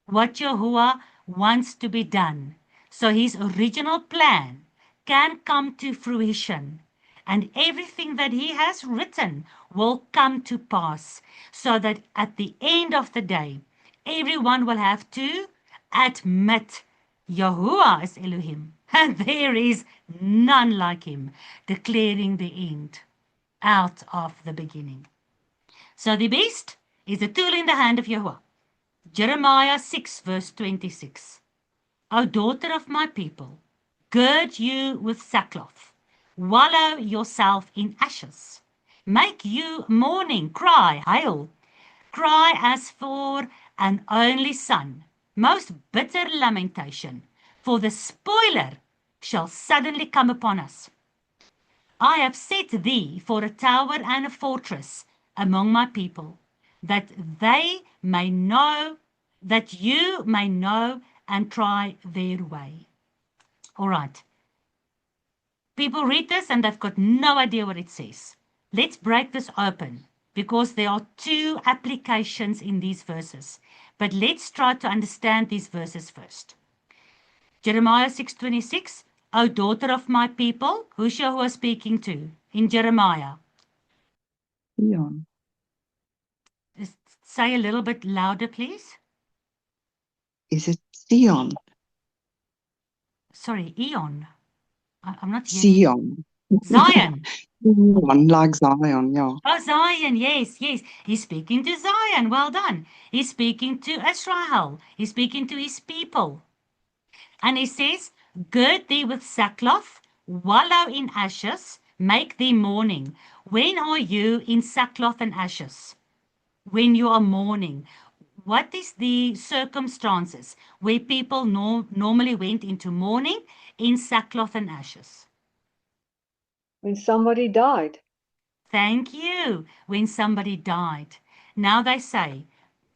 what Yahuwah wants to be done. So his original plan can come to fruition. And everything that he has written will come to pass. So that at the end of the day, everyone will have to admit Yahuwah is Elohim, and there is none like him, declaring the end out of the beginning. So the beast is a tool in the hand of Yahuwah. Jeremiah 6 verse 26. O daughter of my people, gird you with sackcloth, wallow yourself in ashes, make you mourning, cry, hail, cry as for an only son, most bitter lamentation, for the spoiler shall suddenly come upon us. I have set thee for a tower and a fortress among my people, that they may know, that you may know and try their way. All right. People read this and they've got no idea what it says. Let's break this open, because there are two applications in these verses. But let's try to understand these verses first. Jeremiah 6:26, O daughter of my people, who's Yahuwah speaking to in Jeremiah? Eon. Just say a little bit louder, please. Is it Sion? Sorry, Eon. I'm not hearing. Sion. Zion. Sion, like Zion, yeah. Oh, Zion, yes, yes. He's speaking to Zion. Well done. He's speaking to Israel. He's speaking to his people. And he says, gird thee with sackcloth, wallow in ashes, make thee mourning. When are you in sackcloth and ashes? When you are mourning. What is the circumstances where people normally went into mourning? In sackcloth and ashes. When somebody died. Thank you. When somebody died. Now they say,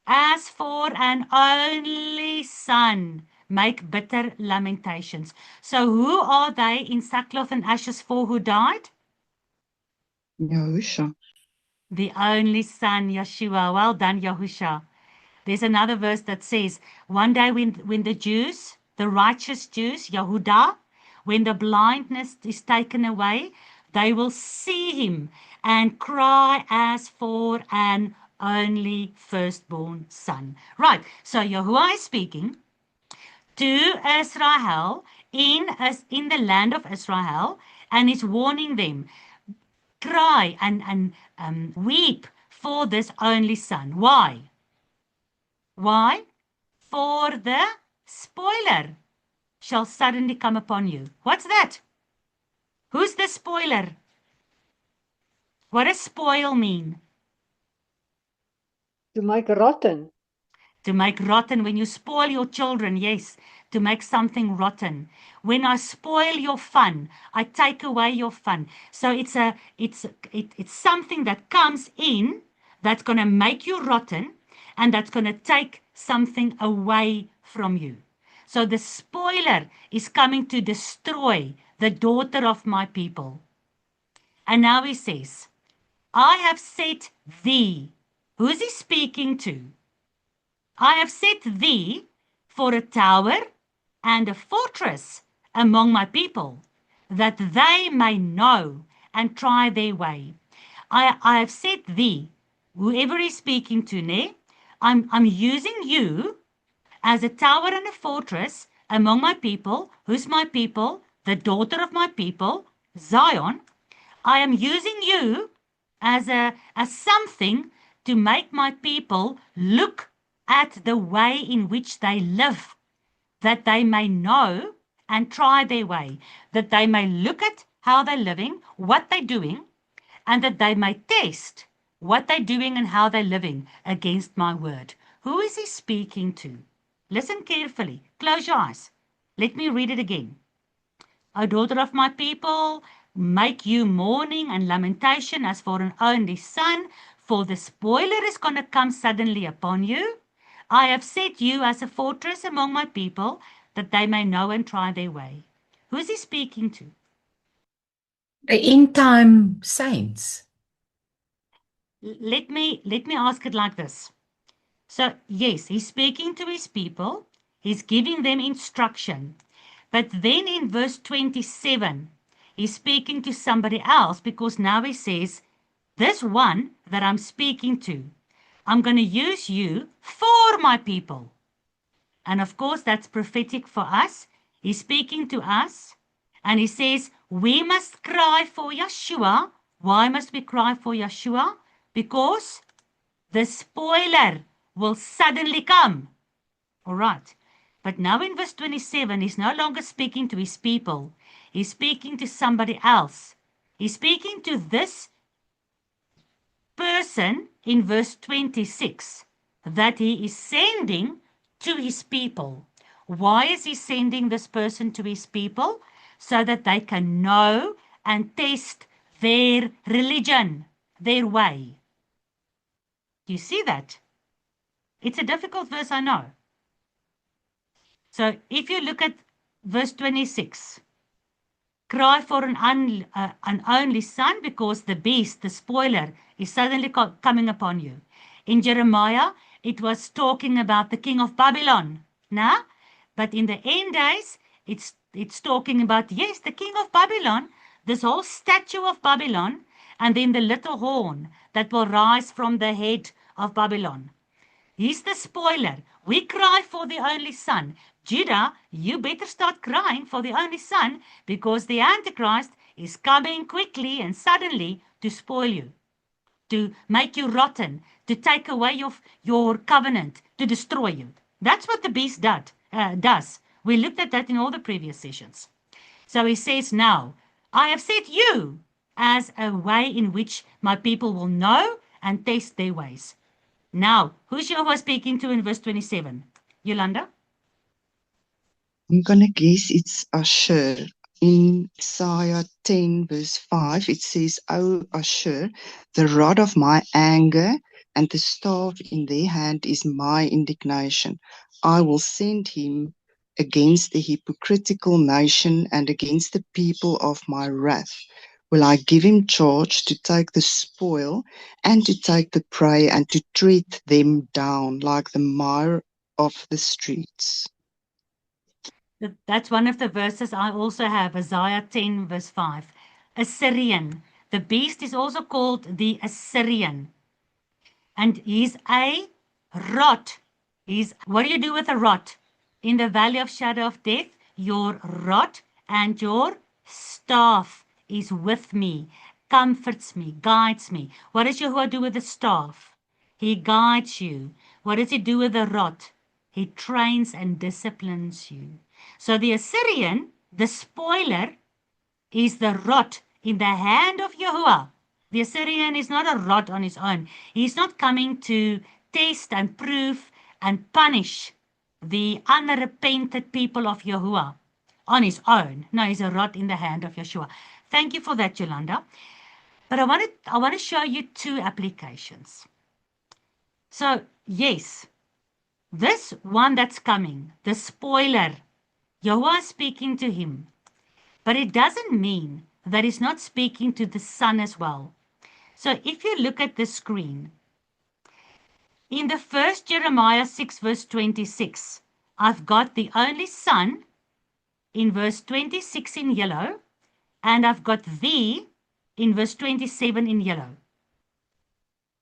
as for an only son, make bitter lamentations. So who are they in sackcloth and ashes for who died? Yahusha. The only son, Yeshua. Well done, Yahusha. There's another verse that says, one day when the Jews, the righteous Jews, Yehudah, when the blindness is taken away, they will see him and cry as for an only firstborn son. Right, so Yahuwah is speaking to Israel in the land of Israel, and is warning them, cry and weep for this only son. Why? Why? For the spoiler shall suddenly come upon you. What's that? Who's the spoiler? What does spoil mean? To make rotten. To make rotten. When you spoil your children, yes, to make something rotten. When I spoil your fun, I take away your fun. So it's something that comes in that's going to make you rotten, and that's going to take something away from you. So the spoiler is coming to destroy the daughter of my people. And now he says, I have set thee. Who's he speaking to? I have set thee for a tower and a fortress among my people, that they may know and try their way. I have set thee, whoever he's speaking to, ne? I'm using you as a tower and a fortress among my people. Who's my people? The daughter of my people, Zion. I am using you as something to make my people look at the way in which they live, that they may know and try their way, that they may look at how they're living, what they're doing, and that they may test what they're doing and how they're living against my word. Who is he speaking to? Listen carefully. Close your eyes. Let me read it again. O daughter of my people, make you mourning and lamentation as for an only son, for the spoiler is going to come suddenly upon you. I have set you as a fortress among my people, that they may know and try their way. Who is he speaking to? The end time saints. Let me ask it like this. So, yes, he's speaking to his people. He's giving them instruction. But then in verse 27, he's speaking to somebody else, because now he says, this one that I'm speaking to, I'm going to use you for my people. And of course, that's prophetic for us. He's speaking to us, and he says, we must cry for Yeshua. Why must we cry for Yeshua? Because the spoiler will suddenly come. All right. But now in verse 27, he's no longer speaking to his people. He's speaking to somebody else. He's speaking to this person in verse 26 that he is sending to his people. Why is he sending this person to his people? So that they can know and test their religion, their way. Do you see that? It's a difficult verse, I know. So if you look at verse 26, cry for an only son, because the beast, the spoiler, is suddenly coming upon you. In Jeremiah, it was talking about the king of Babylon. Nah? But in the end days, it's talking about, yes, the king of Babylon, this whole statue of Babylon, and then the little horn that will rise from the head of Babylon. He's the spoiler. We cry for the only son. Judah, you better start crying for the only son, because the Antichrist is coming quickly and suddenly to spoil you, to make you rotten, to take away your covenant, to destroy you. That's what the beast does. We looked at that in all the previous sessions. So he says, now, I have set you as a way in which my people will know and test their ways. Now, who's Jehovah speaking to in verse 27? Yolanda? I'm going to guess it's Asher. In Isaiah 10 verse 5, it says, O Asher, the rod of my anger and the staff in their hand is my indignation. I will send him against the hypocritical nation and against the people of my wrath. Will I give him charge to take the spoil and to take the prey and to treat them down like the mire of the streets. That's one of the verses I also have, Isaiah 10 verse 5. Assyrian. The beast is also called the Assyrian. And he's a rod. What do you do with a rod? In the valley of shadow of death, your rod and your staff is with me, comforts me, guides me. What does Yahuwah do with the staff? He guides you. What does he do with the rod? He trains and disciplines you. So the Assyrian, the spoiler, is the rod in the hand of Yahuwah. The Assyrian is not a rod on his own. He's not coming to test and prove and punish the unrepented people of Yahuwah on his own. No, he's a rod in the hand of Yeshua. Thank you for that, Yolanda. But I want to show you two applications. So, yes, this one that's coming, the spoiler, Yahuwah is speaking to him. But it doesn't mean that is not speaking to the Son as well. So if you look at the screen, in the first Jeremiah 6 verse 26, I've got the only Son in verse 26 in yellow, and I've got thee in verse 27 in yellow.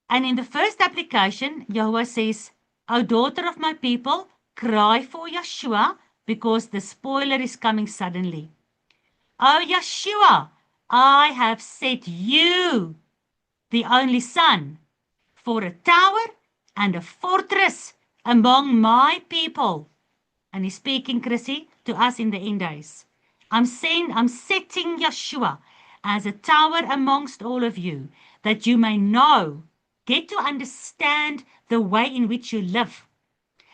And in the first application, Yahweh says, O daughter of my people, cry for Yeshua, because the spoiler is coming suddenly. O Yeshua, I have set you, the only Son, for a tower and a fortress among my people. And he's speaking, Chrissy, to us in the end days. I'm setting Yeshua as a tower amongst all of you, that you may know, get to understand the way in which you live,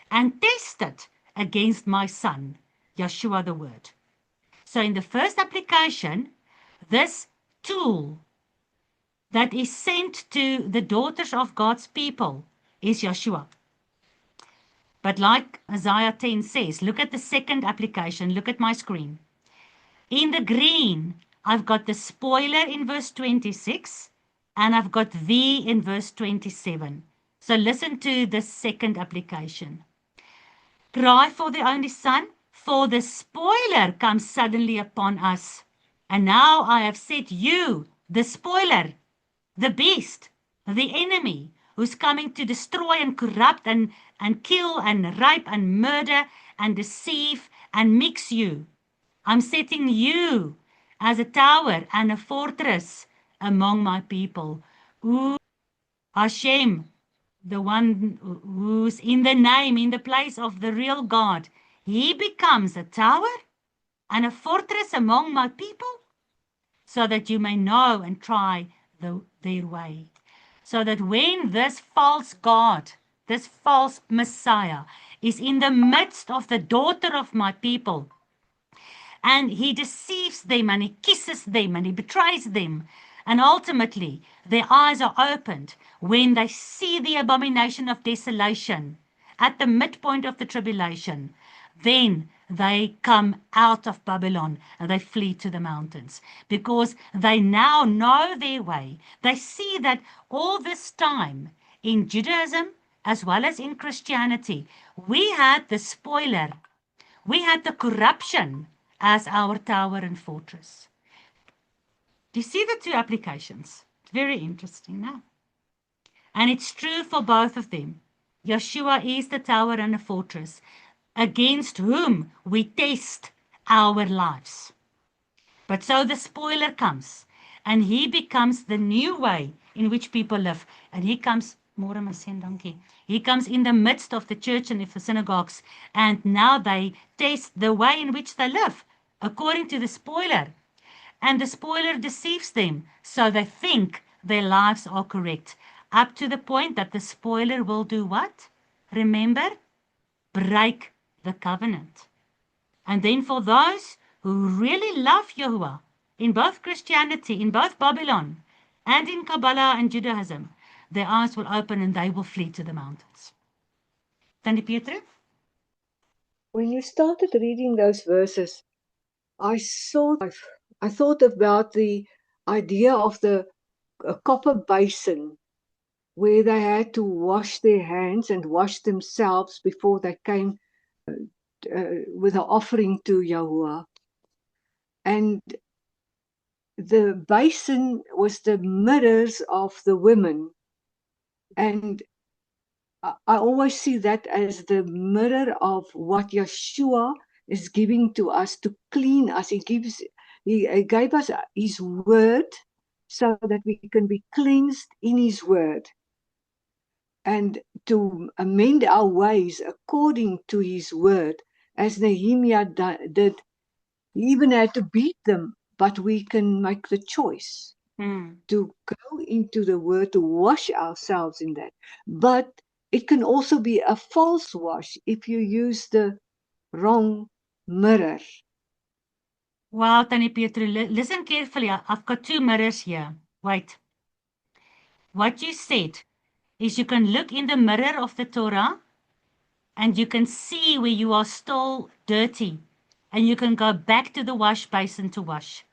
and test it against my Son, Yeshua the Word. So in the first application, this tool that is sent to the daughters of God's people is Yeshua. But like Isaiah 10 says, look at the second application, look at my screen. In the green, I've got the spoiler in verse 26, and I've got thee in verse 27. So listen to the second application. Cry for the only Son, for the spoiler comes suddenly upon us. And now I have set you, the spoiler, the beast, the enemy, who's coming to destroy and corrupt and kill and rape and murder and deceive and mix you. I'm setting you as a tower and a fortress among my people. Ooh, Hashem, the one who's in the name, in the place of the real God, he becomes a tower and a fortress among my people, so that you may know and try their way. So that when this false God, this false Messiah, is in the midst of the daughter of my people, and he deceives them and he kisses them and he betrays them, and ultimately their eyes are opened when they see the abomination of desolation at the midpoint of the tribulation, then they come out of Babylon and they flee to the mountains, because they now know their way. They see that all this time in Judaism as well as in Christianity, we had the spoiler, we had the corruption as our tower and fortress. Do you see the two applications? It's very interesting now. And it's true for both of them. Yeshua is the tower and the fortress against whom we test our lives. But so the spoiler comes, and he becomes the new way in which people live. And he comes, he comes in the midst of the church and the synagogues, and now they test the way in which they live according to the spoiler. And the spoiler deceives them, so they think their lives are correct, up to the point that the spoiler will do what? Remember? Break the covenant. And then for those who really love Yahuwah, in both Christianity, in both Babylon, and in Kabbalah and Judaism, their eyes will open and they will flee to the mountains. Tannie Pietro? When you started reading those verses, I thought about the idea of a copper basin where they had to wash their hands and wash themselves before they came with an offering to Yahuwah. And the basin was the mirrors of the women. And I always see that as the mirror of what Yeshua is giving to us to clean us. He gave us his word so that we can be cleansed in his word, and to amend our ways according to his word, as Nehemiah did. He even had to beat them, but we can make the choice to go into the word, to wash ourselves in that. But it can also be a false wash if you use the wrong mirror. Wow, Tannie Pietro, listen carefully. I've got two mirrors here. Wait. What you said is you can look in the mirror of the Torah and you can see where you are still dirty, and you can go back to the wash basin to wash.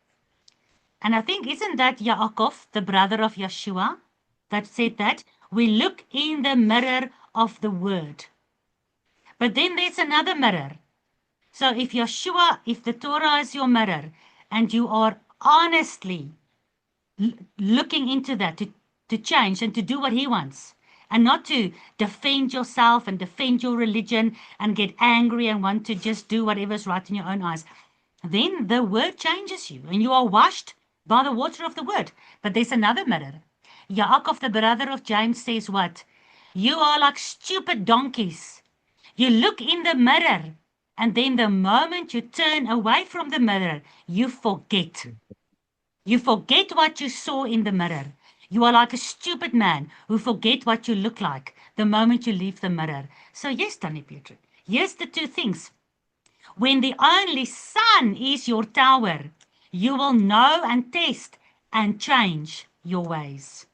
And I think, isn't that Yaakov, the brother of Yeshua, that said that? We look in the mirror of the word. But then there's another mirror. So if Yeshua, if the Torah is your mirror, and you are honestly looking into that to change and to do what he wants, and not to defend yourself and defend your religion and get angry and want to just do whatever's right in your own eyes, then the word changes you and you are washed by the water of the word. But there's another mirror. Yaakov, the brother of James, says what? You are like stupid donkeys. You look in the mirror, and then the moment you turn away from the mirror, you forget. You forget what you saw in the mirror. You are like a stupid man who forget what you look like the moment you leave the mirror. So yes, Tannie Pietro, here's the two things. When the only sun is your tower, you will know and test and change your ways.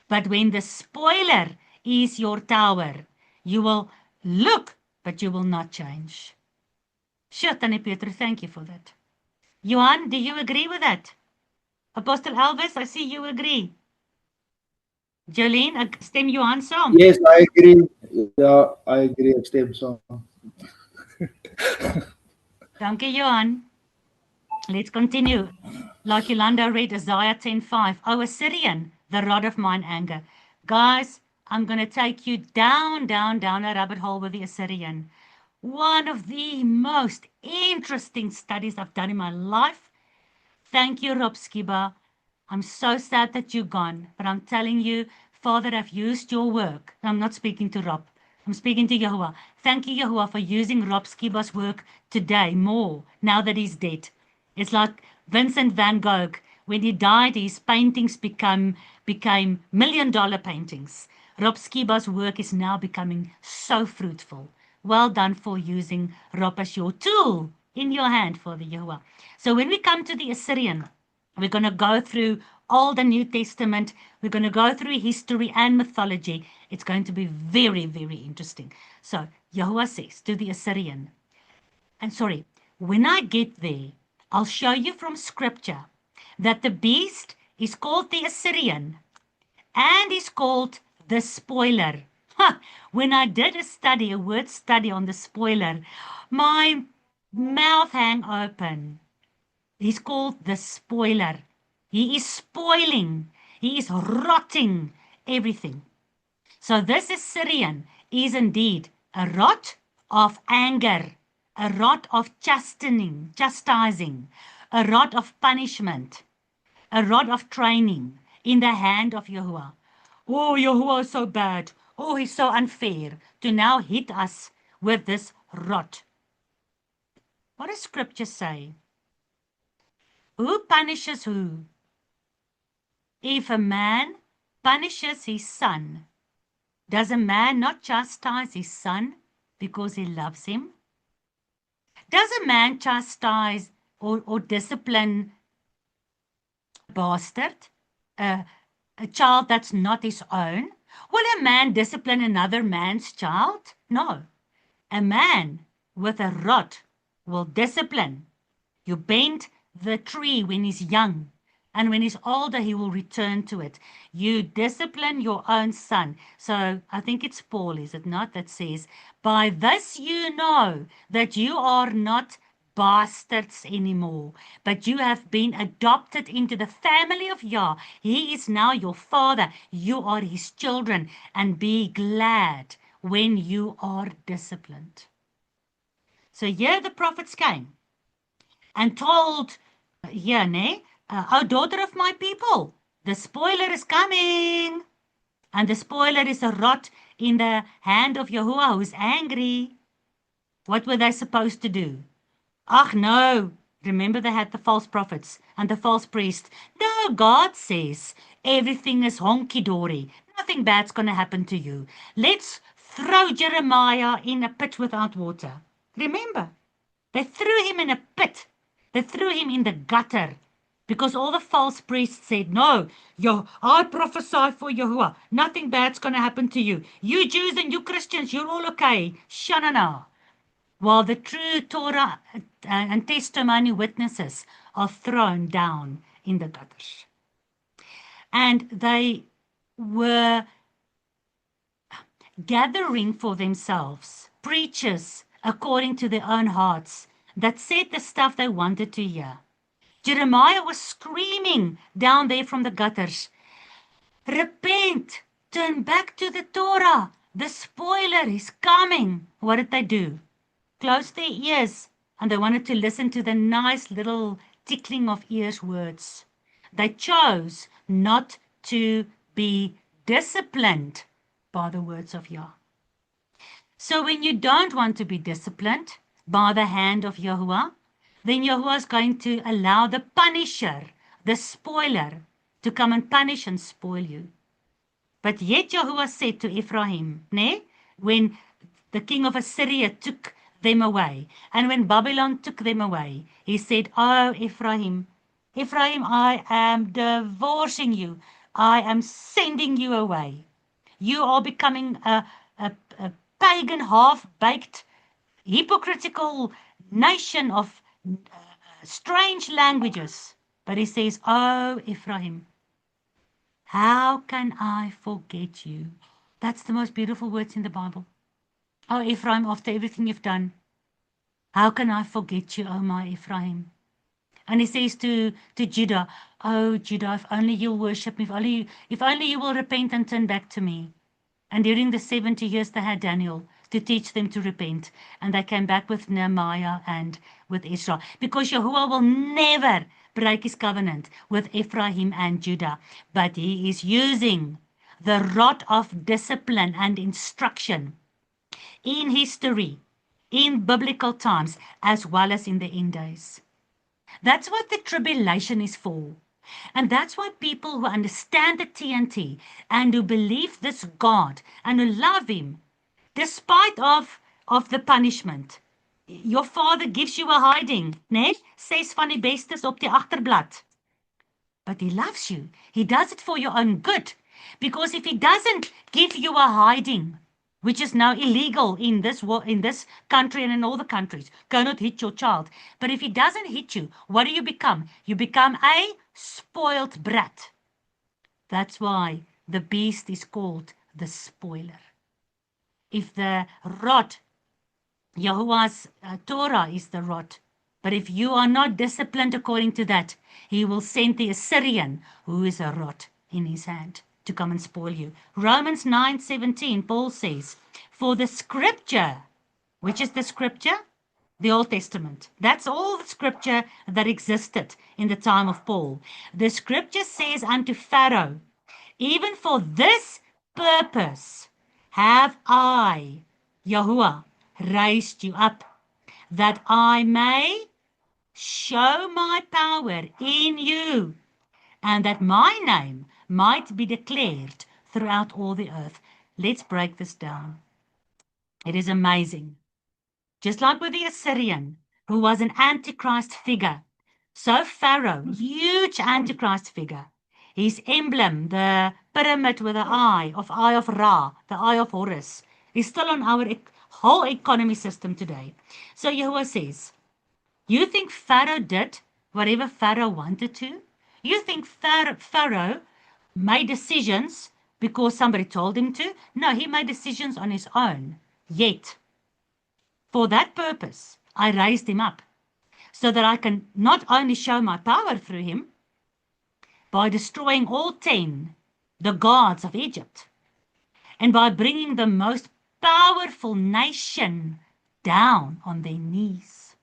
But when the spoiler is your tower, you will look, but you will not change. Sure, Tannie Pietro, thank you for that. Johan, do you agree with that? Apostle Elvis, I see you agree. Jolene, ek stem Johan saam. Yes, I agree. Yeah, I agree. Ek stem saam. Dankie, Johan. Let's continue. Like Yolanda read Isaiah 10:5. O Assyrian, the rod of mine anger. Guys, I'm going to take you down a rabbit hole with the Assyrian. One of the most interesting studies I've done in my life. Thank you, Rob Skiba. I'm so sad that you're gone, but I'm telling you, Father, I've used your work. I'm not speaking to Rob. I'm speaking to Yahuwah. Thank you, Yahuwah, for using Rob Skiba's work today more, now that he's dead. It's like Vincent van Gogh. When he died, his paintings became $1 million paintings. Rob Skiba's work is now becoming so fruitful. Well done for using Rob as your tool in your hand for the Yahuwah. So when we come to the Assyrian, we're going to go through Old and New Testament. We're going to go through history and mythology. It's going to be very, very interesting. So Yahuwah says to the Assyrian, and sorry, when I get there, I'll show you from scripture that the beast is called the Assyrian and is called the spoiler. When I did a word study on the spoiler, my mouth hang open. He's called the spoiler. He is spoiling. He is rotting everything. So this Assyrian is indeed a rod of anger, a rod of chastising, a rod of punishment, a rod of training in the hand of Yahuwah. Oh, Yahuwah is so bad. Oh, he's so unfair to now hit us with this rod. What does scripture say? Who punishes who? If a man punishes his son, does a man not chastise his son because he loves him? Does a man chastise or discipline a bastard, a child that's not his own? Will a man discipline another man's child? No. A man with a rod will discipline. You bend the tree when he's young, and when he's older, he will return to it. You discipline your own son. So I think it's Paul, is it not, that says, by this you know that you are not bastards anymore, but you have been adopted into the family of Yah. He is now your father. You are his children, and be glad when you are disciplined. So here the prophets came and told, O daughter of my people, the spoiler is coming. And the spoiler is a rod in the hand of Yahuwah who's angry. What were they supposed to do? Ach, no. Remember, they had the false prophets and the false priests. No, God says everything is honky-dory. Nothing bad's going to happen to you. Let's throw Jeremiah in a pit without water. Remember, they threw him in a pit. They threw him in the gutter because all the false priests said, no, I prophesy for Yahuwah. Nothing bad's going to happen to you. You Jews and you Christians, you're all okay. Shanana. While the true Torah and testimony witnesses are thrown down in the gutters. And they were gathering for themselves preachers according to their own hearts that said the stuff they wanted to hear. Jeremiah was screaming down there from the gutters, repent, turn back to the Torah. The spoiler is coming. What did they do? Closed their ears, and they wanted to listen to the nice little tickling of ears words. They chose not to be disciplined by the words of Yah. So when you don't want to be disciplined by the hand of Yahuwah, then Yahuwah is going to allow the punisher, the spoiler, to come and punish and spoil you. But yet Yahuwah said to Ephraim, when the king of Assyria took them away, and when Babylon took them away, he said, oh, Ephraim, I am divorcing you. I am sending you away. You are becoming a pagan, half-baked, hypocritical nation of strange languages. But he says, oh, Ephraim, how can I forget you? That's the most beautiful words in the Bible. Oh, Ephraim, after everything you've done, how can I forget you, oh my Ephraim? And he says to Judah, oh, Judah, if only you'll worship me, if only you will repent and turn back to me. And during the 70 years they had Daniel to teach them to repent. And they came back with Nehemiah and with Ezra. Because Yahuwah will never break his covenant with Ephraim and Judah. But he is using the rod of discipline and instruction in history, in biblical times, as well as in the end days. That's what the tribulation is for. And that's why people who understand the TNT and who believe this God and who love him, despite of the punishment, your father gives you a hiding, né? 6 van die bestes op die agterblad. But he loves you. He does it for your own good. Because if he doesn't give you a hiding, which is now illegal in this country and in all the countries, cannot hit your child. But if he doesn't hit you, what do you become? You become a spoiled brat. That's why the beast is called the spoiler. If the rod, Yahuwah's Torah is the rod, but if you are not disciplined according to that, he will send the Assyrian, who is a rod in his hand, to come and spoil you. Romans 9:17, Paul says, for the scripture, which is the scripture? The Old Testament. That's all the scripture that existed in the time of Paul. The scripture says unto Pharaoh, even for this purpose have I, Yahuwah, raised you up, that I may show my power in you, and that my name might be declared throughout all the earth. Let's break this down. It is amazing. Just like with the Assyrian, who was an antichrist figure, so Pharaoh, huge antichrist figure, his emblem, the pyramid with the eye of Ra, the eye of Horus, is still on our whole economy system today. So Yahuwah says, you think Pharaoh did whatever Pharaoh wanted to? You think Pharaoh made decisions because somebody told him to? No, he made decisions on his own. Yet, for that purpose, I raised him up, so that I can not only show my power through him, by destroying all 10, the gods of Egypt, and by bringing the most powerful nation down on their knees.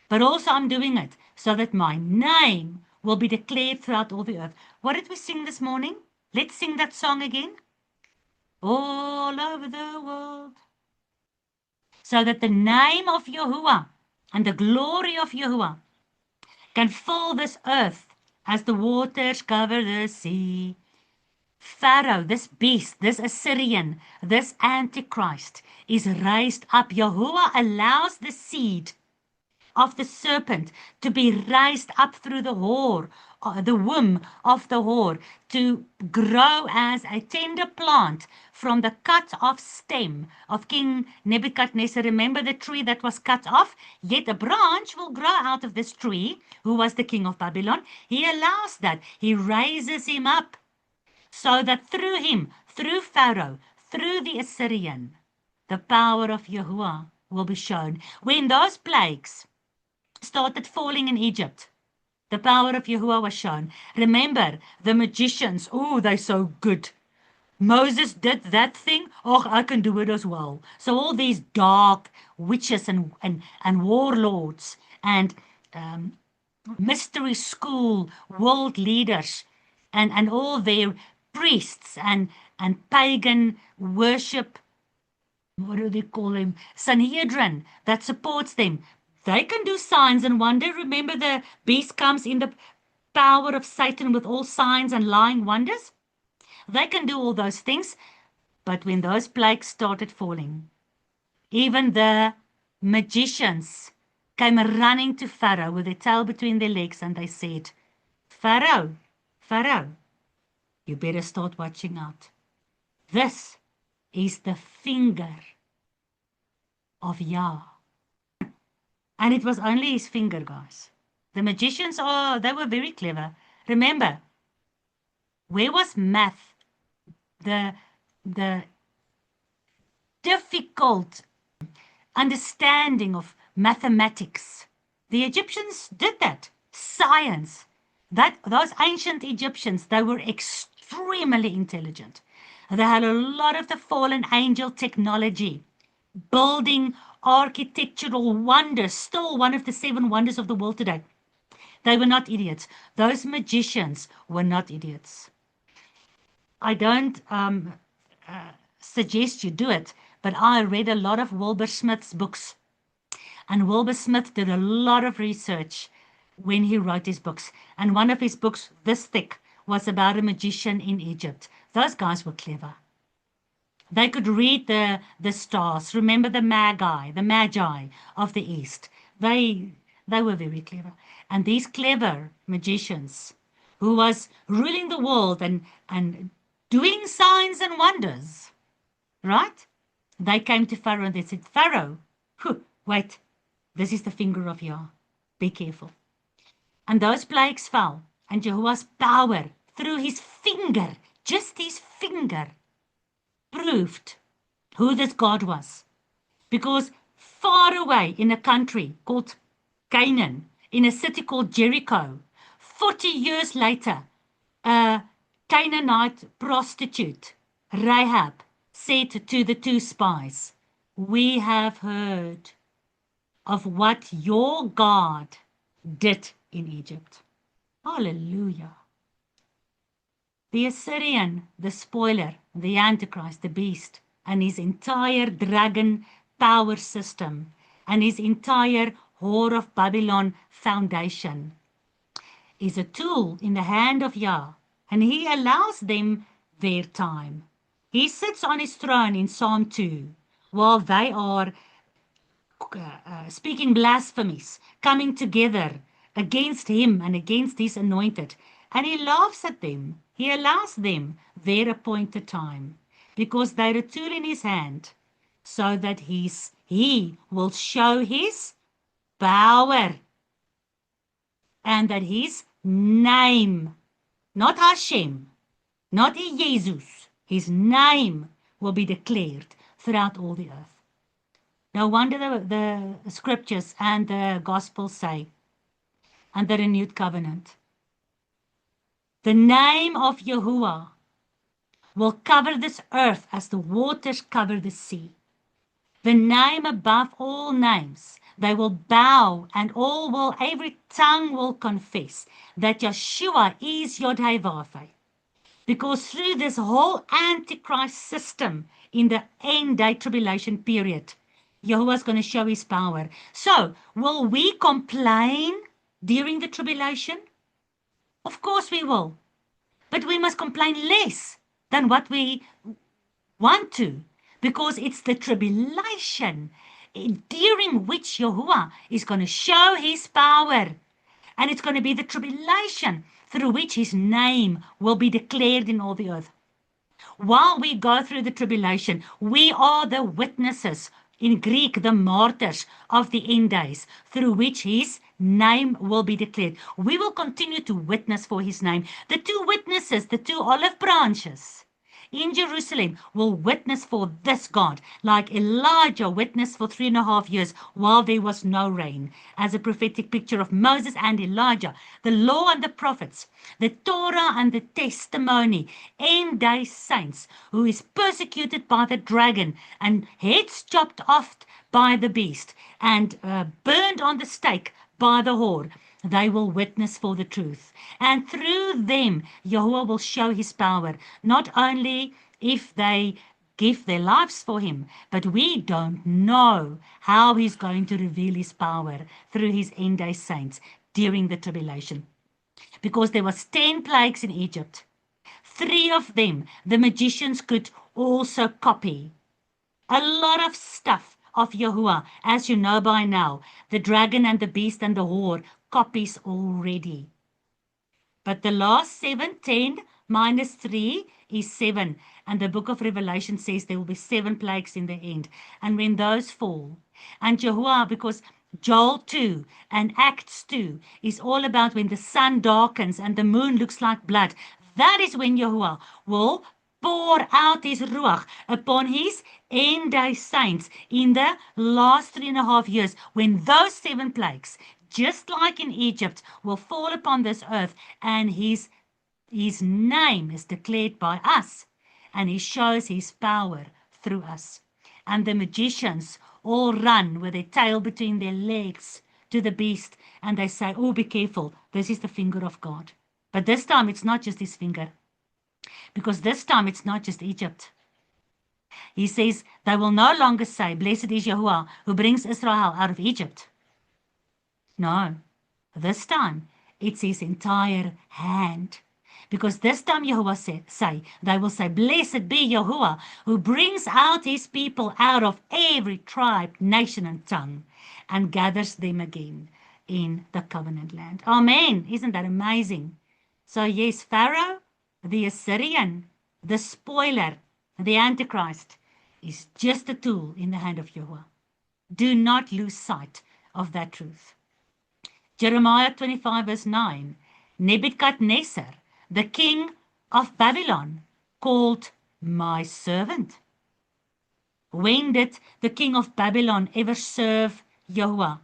But also I'm doing it so that my name will be declared throughout all the earth. What did we sing this morning? Let's sing that song again. All over the world. So that the name of Yahuwah and the glory of Yahuwah can fill this earth as the waters cover the sea. Pharaoh, this beast, this Assyrian, this Antichrist is raised up. Yahuwah allows the seed of the serpent to be raised up through the womb of the whore, to grow as a tender plant from the cut off stem of King Nebuchadnezzar. Remember the tree that was cut off? Yet a branch will grow out of this tree, who was the king of Babylon. He allows that. He raises him up so that through him, through Pharaoh, through the Assyrian, the power of Yahuwah will be shown. When those plagues started falling in Egypt, the power of Yahuwah was shown. Remember, the magicians, oh, they're so good. Moses did that thing, oh, I can do it as well. So all these dark witches and warlords and mystery school world leaders and all their priests and pagan worship, what do they call them? Sanhedrin that supports them. They can do signs and wonder. Remember, the beast comes in the power of Satan with all signs and lying wonders. They can do all those things. But when those plagues started falling, even the magicians came running to Pharaoh with their tail between their legs, and they said, Pharaoh, Pharaoh, you better start watching out. This is the finger of Yah. And it was only his finger, guys. The magicians, they were very clever. Remember, where was math? The difficult understanding of mathematics. The Egyptians did that. Science. Those ancient Egyptians, they were extremely intelligent. They had a lot of the fallen angel technology, building architectural wonders, still one of the 7 wonders of the world today. They were not idiots. Those magicians were not idiots. I don't suggest you do it, but I read a lot of Wilbur Smith's books. And Wilbur Smith did a lot of research when he wrote his books. And one of his books, this thick, was about a magician in Egypt. Those guys were clever. They could read the stars. Remember the Magi of the East. They were very clever. And these clever magicians who was ruling the world and doing signs and wonders, right? They came to Pharaoh and they said, Pharaoh, wait, this is the finger of Yah. Be careful. And those plagues fell, and Jehovah's power through his finger, just his finger, proved who this God was. Because far away in a country called Canaan, in a city called Jericho, 40 years later, a Canaanite prostitute, Rahab, said to the 2 spies, we have heard of what your God did in Egypt. Hallelujah. The Assyrian, the spoiler, the Antichrist, the beast, and his entire dragon power system, and his entire whore of Babylon foundation, is a tool in the hand of Yah, and he allows them their time. He sits on his throne in Psalm 2, while they are speaking blasphemies, coming together against him and against his anointed. And he laughs at them. He allows them their appointed time, because they're a tool in his hand, so that he will show his power, and that his name, not Hashem, not Jesus, his name will be declared throughout all the earth. No wonder the scriptures and the gospels say, and the renewed covenant, the name of Yahuwah will cover this earth as the waters cover the sea. The name above all names. They will bow, and every tongue will confess that Yeshua is Yod-Heh-Vav-Heh. Because through this whole Antichrist system in the end day tribulation period, Yahuwah is going to show his power. So, will we complain during the tribulation? Of course we will. But we must complain less than what we want to, because it's the tribulation. during which Yahuwah is going to show his power. And it's going to be the tribulation through which his name will be declared in all the earth. While we go through the tribulation, we are the witnesses, in Greek, the martyrs of the end days, through which his name will be declared. We will continue to witness for his name. The two witnesses, the two olive branches in Jerusalem will witness for this God, like Elijah witnessed for 3.5 years while there was no rain, as a prophetic picture of Moses and Elijah, the law and the prophets, the Torah and the testimony, end day saints who is persecuted by the dragon and heads chopped off by the beast and burned on the stake by the whore. They will witness for the truth. And through them, Yahuwah will show his power, not only if they give their lives for him, but we don't know how he's going to reveal his power through his end day saints during the tribulation. Because there was 10 plagues in Egypt. 3 of them, the magicians could also copy. A lot of stuff of Yahuwah, as you know by now, the dragon and the beast and the whore, copies already. But the last 7, 10 minus 3 is 7. And the book of Revelation says there will be 7 plagues in the end. And when those fall, and Yahuwah, because Joel 2 and Acts 2 is all about when the sun darkens and the moon looks like blood, that is when Yahuwah will pour out his ruach upon his end day saints in the last 3.5 years, when those 7 plagues, just like in Egypt, will fall upon this earth, and his name is declared by us, and he shows his power through us. And the magicians all run with their tail between their legs to the beast, and they say, oh, be careful, this is the finger of God. But this time it's not just his finger, because this time it's not just Egypt. He says they will no longer say, blessed is Yahuwah who brings Israel out of Egypt. No, this time it's his entire hand. Because this time Yahuwah they will say, blessed be Yahuwah who brings out his people out of every tribe, nation and tongue and gathers them again in the covenant land. Amen. Isn't that amazing? So yes, Pharaoh, the Assyrian, the spoiler, the Antichrist, is just a tool in the hand of Yahuwah. Do not lose sight of that truth. Jeremiah 25 verse 9, Nebuchadnezzar, the king of Babylon, called my servant. When did the king of Babylon ever serve Yahuwah?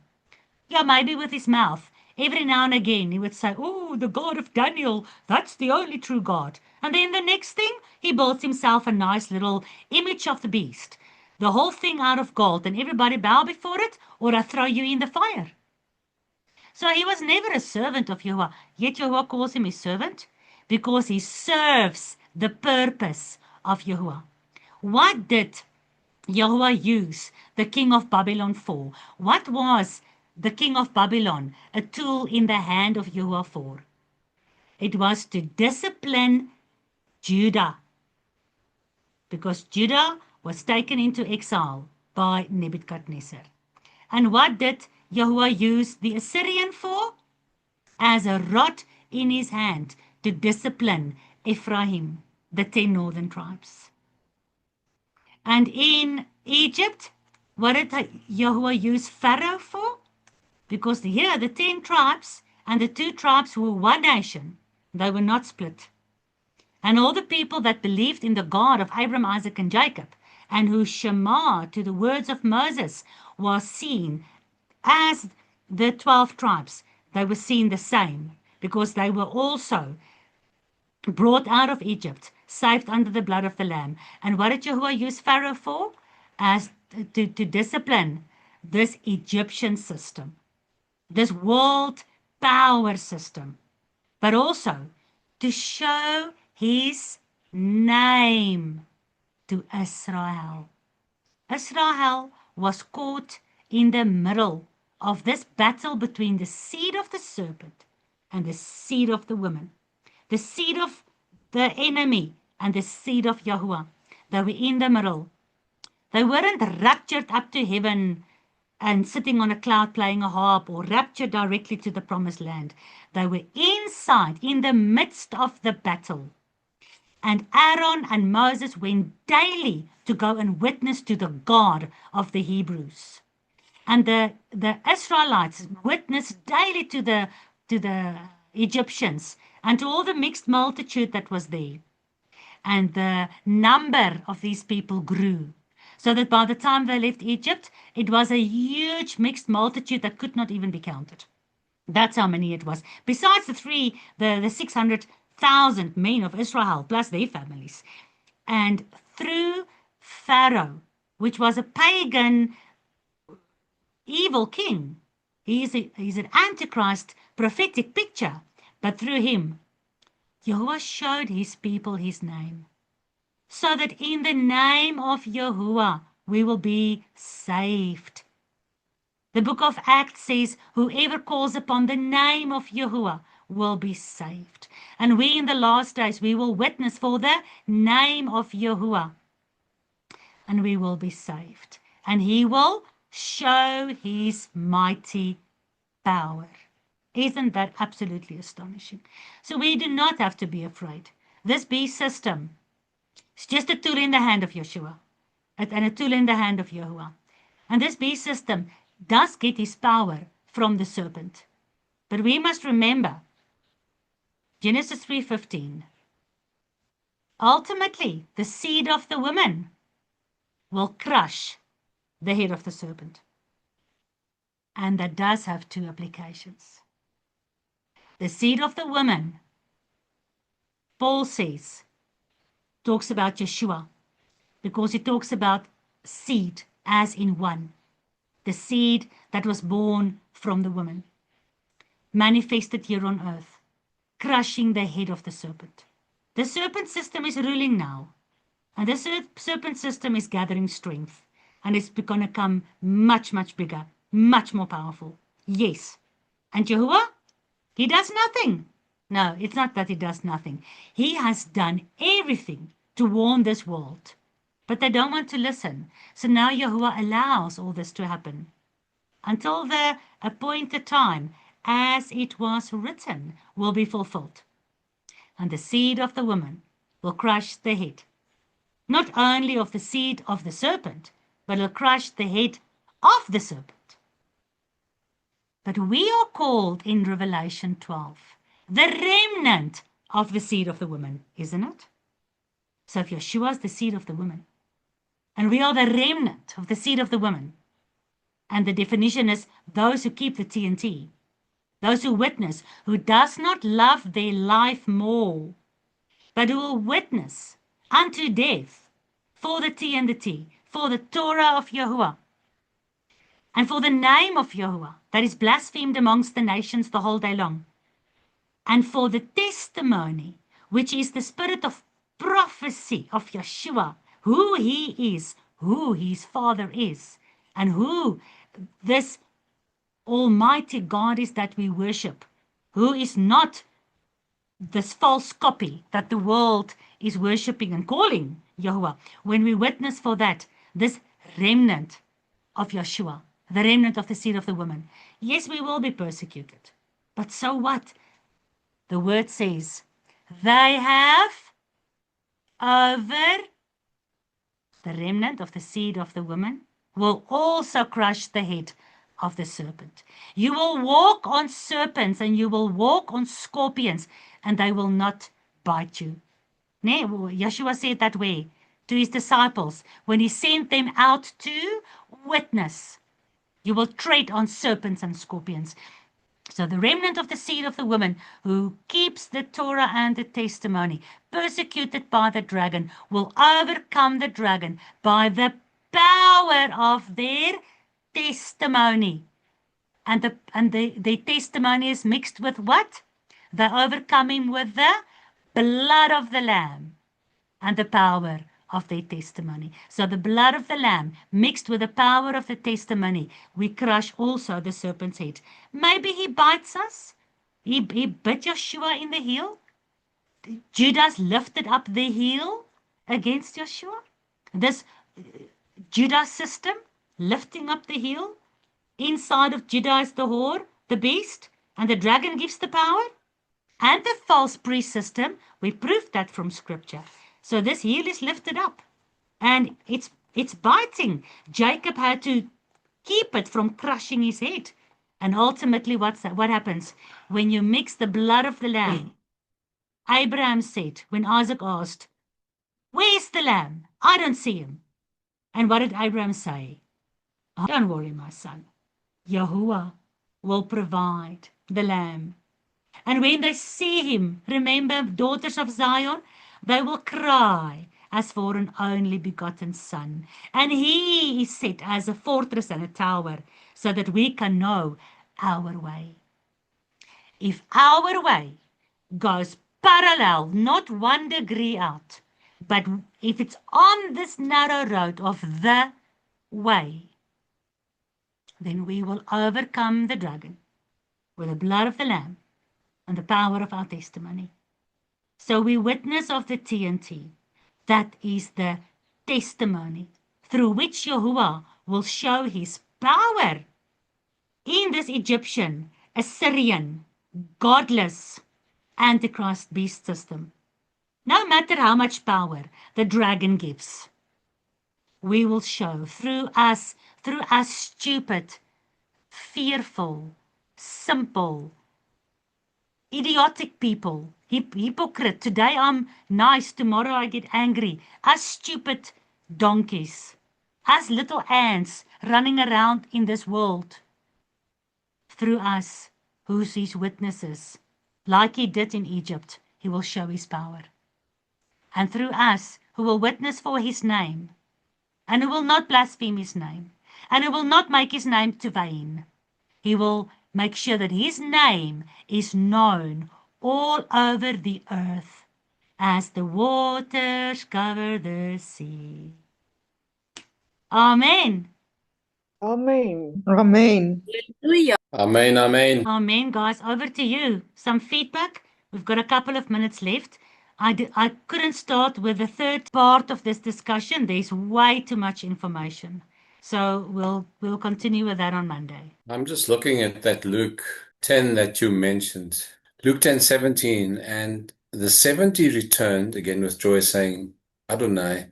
Yeah, maybe with his mouth. Every now and again he would say, oh, the God of Daniel, that's the only true God. And then the next thing, he builds himself a nice little image of the beast. The whole thing out of gold, and everybody bow before it, or I throw you in the fire. So he was never a servant of Yahuwah, yet Yahuwah calls him his servant because he serves the purpose of Yahuwah. What did Yahuwah use the king of Babylon for? What was the king of Babylon a tool in the hand of Yahuwah for? It was to discipline Judah, because Judah was taken into exile by Nebuchadnezzar. And what did Yahuwah use the Assyrian for? As a rod in his hand to discipline Ephraim, the 10 northern tribes. And in Egypt, what did Yahuwah use Pharaoh for? Because here the 10 tribes and the 2 tribes were one nation. They were not split. And all the people that believed in the God of Abraham, Isaac, and Jacob, and who shema to the words of Moses, was seen as the 12 tribes. They were seen the same, because they were also brought out of Egypt, saved under the blood of the Lamb. And what did Yahuwah use Pharaoh for? As to discipline this Egyptian system, this world power system, but also to show his name to Israel. Israel was caught in the middle of this battle between the seed of the serpent and the seed of the woman, the seed of the enemy and the seed of Yahuwah. They were in the middle. They weren't raptured up to heaven and sitting on a cloud playing a harp or raptured directly to the promised land. They were inside, in the midst of the battle. And Aaron and Moses went daily to go and witness to the God of the Hebrews. And the Israelites witnessed daily to the Egyptians and to all the mixed multitude that was there. And the number of these people grew, so that by the time they left Egypt, it was a huge mixed multitude that could not even be counted. That's how many it was. Besides the 600,000 men of Israel, plus their families. And through Pharaoh, which was a pagan, evil king, he's an antichrist prophetic picture, but through him, Yahuwah showed his people his name, so that in the name of Yahuwah we will be saved. The book of Acts says, whoever calls upon the name of Yahuwah will be saved. And we in the last days, we will witness for the name of Yahuwah, and we will be saved. And he will show his mighty power. Isn't that absolutely astonishing? So we do not have to be afraid. This beast system is just a tool in the hand of Yeshua and a tool in the hand of Yahuwah. And this beast system does get his power from the serpent. But we must remember, Genesis 3:15, ultimately the seed of the woman will crush the head of the serpent. And that does have two applications. The seed of the woman, Paul says, talks about Yeshua, because he talks about seed as in one. The seed that was born from the woman, manifested here on earth, crushing the head of the serpent. The serpent system is ruling now, and the serpent system is gathering strength, and it's going to become much, much bigger, much more powerful. Yes. And Yahuwah, he does nothing. No, it's not that he does nothing. He has done everything to warn this world, but they don't want to listen. So now Yahuwah allows all this to happen until the appointed time, as it was written, will be fulfilled. And the seed of the woman will crush the head, not only of the seed of the serpent, but will crush the head of the serpent. But we are called in Revelation 12, the remnant of the seed of the woman, isn't it? So if Yeshua is the seed of the woman, and we are the remnant of the seed of the woman, and the definition is those who keep the TNT, those who witness, who does not love their life more, but who will witness unto death for the T and the T, for the Torah of Yahuwah, and for the name of Yahuwah that is blasphemed amongst the nations the whole day long, and for the testimony, which is the spirit of prophecy of Yeshua, who he is, who his Father is, and who this Almighty God is that we worship, who is not this false copy that the world is worshipping and calling Yahuwah. When we witness for that, this remnant of Yeshua, the remnant of the seed of the woman, yes, we will be persecuted. But so what? The word says, they have over the remnant of the seed of the woman will also crush the head of the serpent. You will walk on serpents and you will walk on scorpions, and they will not bite you. Yeshua said that way to his disciples when he sent them out to witness. You will tread on serpents and scorpions. So the remnant of the seed of the woman who keeps the Torah and the testimony, persecuted by the dragon, will overcome the dragon by the power of their testimony. And the testimony is mixed with what? They overcome him with the blood of the Lamb and the power of their testimony. So the blood of the Lamb mixed with the power of the testimony, we crush also the serpent's head. Maybe he bites us. He bit Yeshua in the heel. Judas lifted up the heel against Yeshua. This Judas system, lifting up the heel inside of Judah is the whore, the beast, and the dragon gives the power. And the false priest system, we proved that from scripture. So this heel is lifted up. And it's biting. Jacob had to keep it from crushing his head. And ultimately, what happens? When you mix the blood of the lamb, Abraham said, when Isaac asked, "Where's the lamb? I don't see him." And what did Abraham say? "Oh, don't worry, my son. Yahuwah will provide the lamb." And when they see him, remember, daughters of Zion, they will cry as for an only begotten son. And he is set as a fortress and a tower, so that we can know our way. If our way goes parallel, not 1 degree out, but if it's on this narrow road of the way, then we will overcome the dragon with the blood of the Lamb and the power of our testimony. So we witness of the TNT. That is the testimony through which Yahuwah will show his power in this Egyptian, Assyrian, godless, Antichrist beast system. No matter how much power the dragon gives, we will show through us stupid, fearful, simple, idiotic people, hypocrite. Today I'm nice, tomorrow I get angry. Us stupid donkeys, us little ants running around in this world. Through us, who's his witnesses, like he did in Egypt, he will show his power. And through us, who will witness for his name, and who will not blaspheme his name, and who will not make his name to vain, he will make sure that his name is known all over the earth as the waters cover the sea. Amen. Amen. Amen. Hallelujah. Amen, amen. Amen, guys. Over to you. Some feedback. We've got a couple of minutes left. I couldn't start with the third part of this discussion. There's way too much information. So we'll continue with that on Monday. I'm just looking at that Luke 10 that you mentioned. Luke 10:17, and the 70 returned again with joy, saying, Adonai,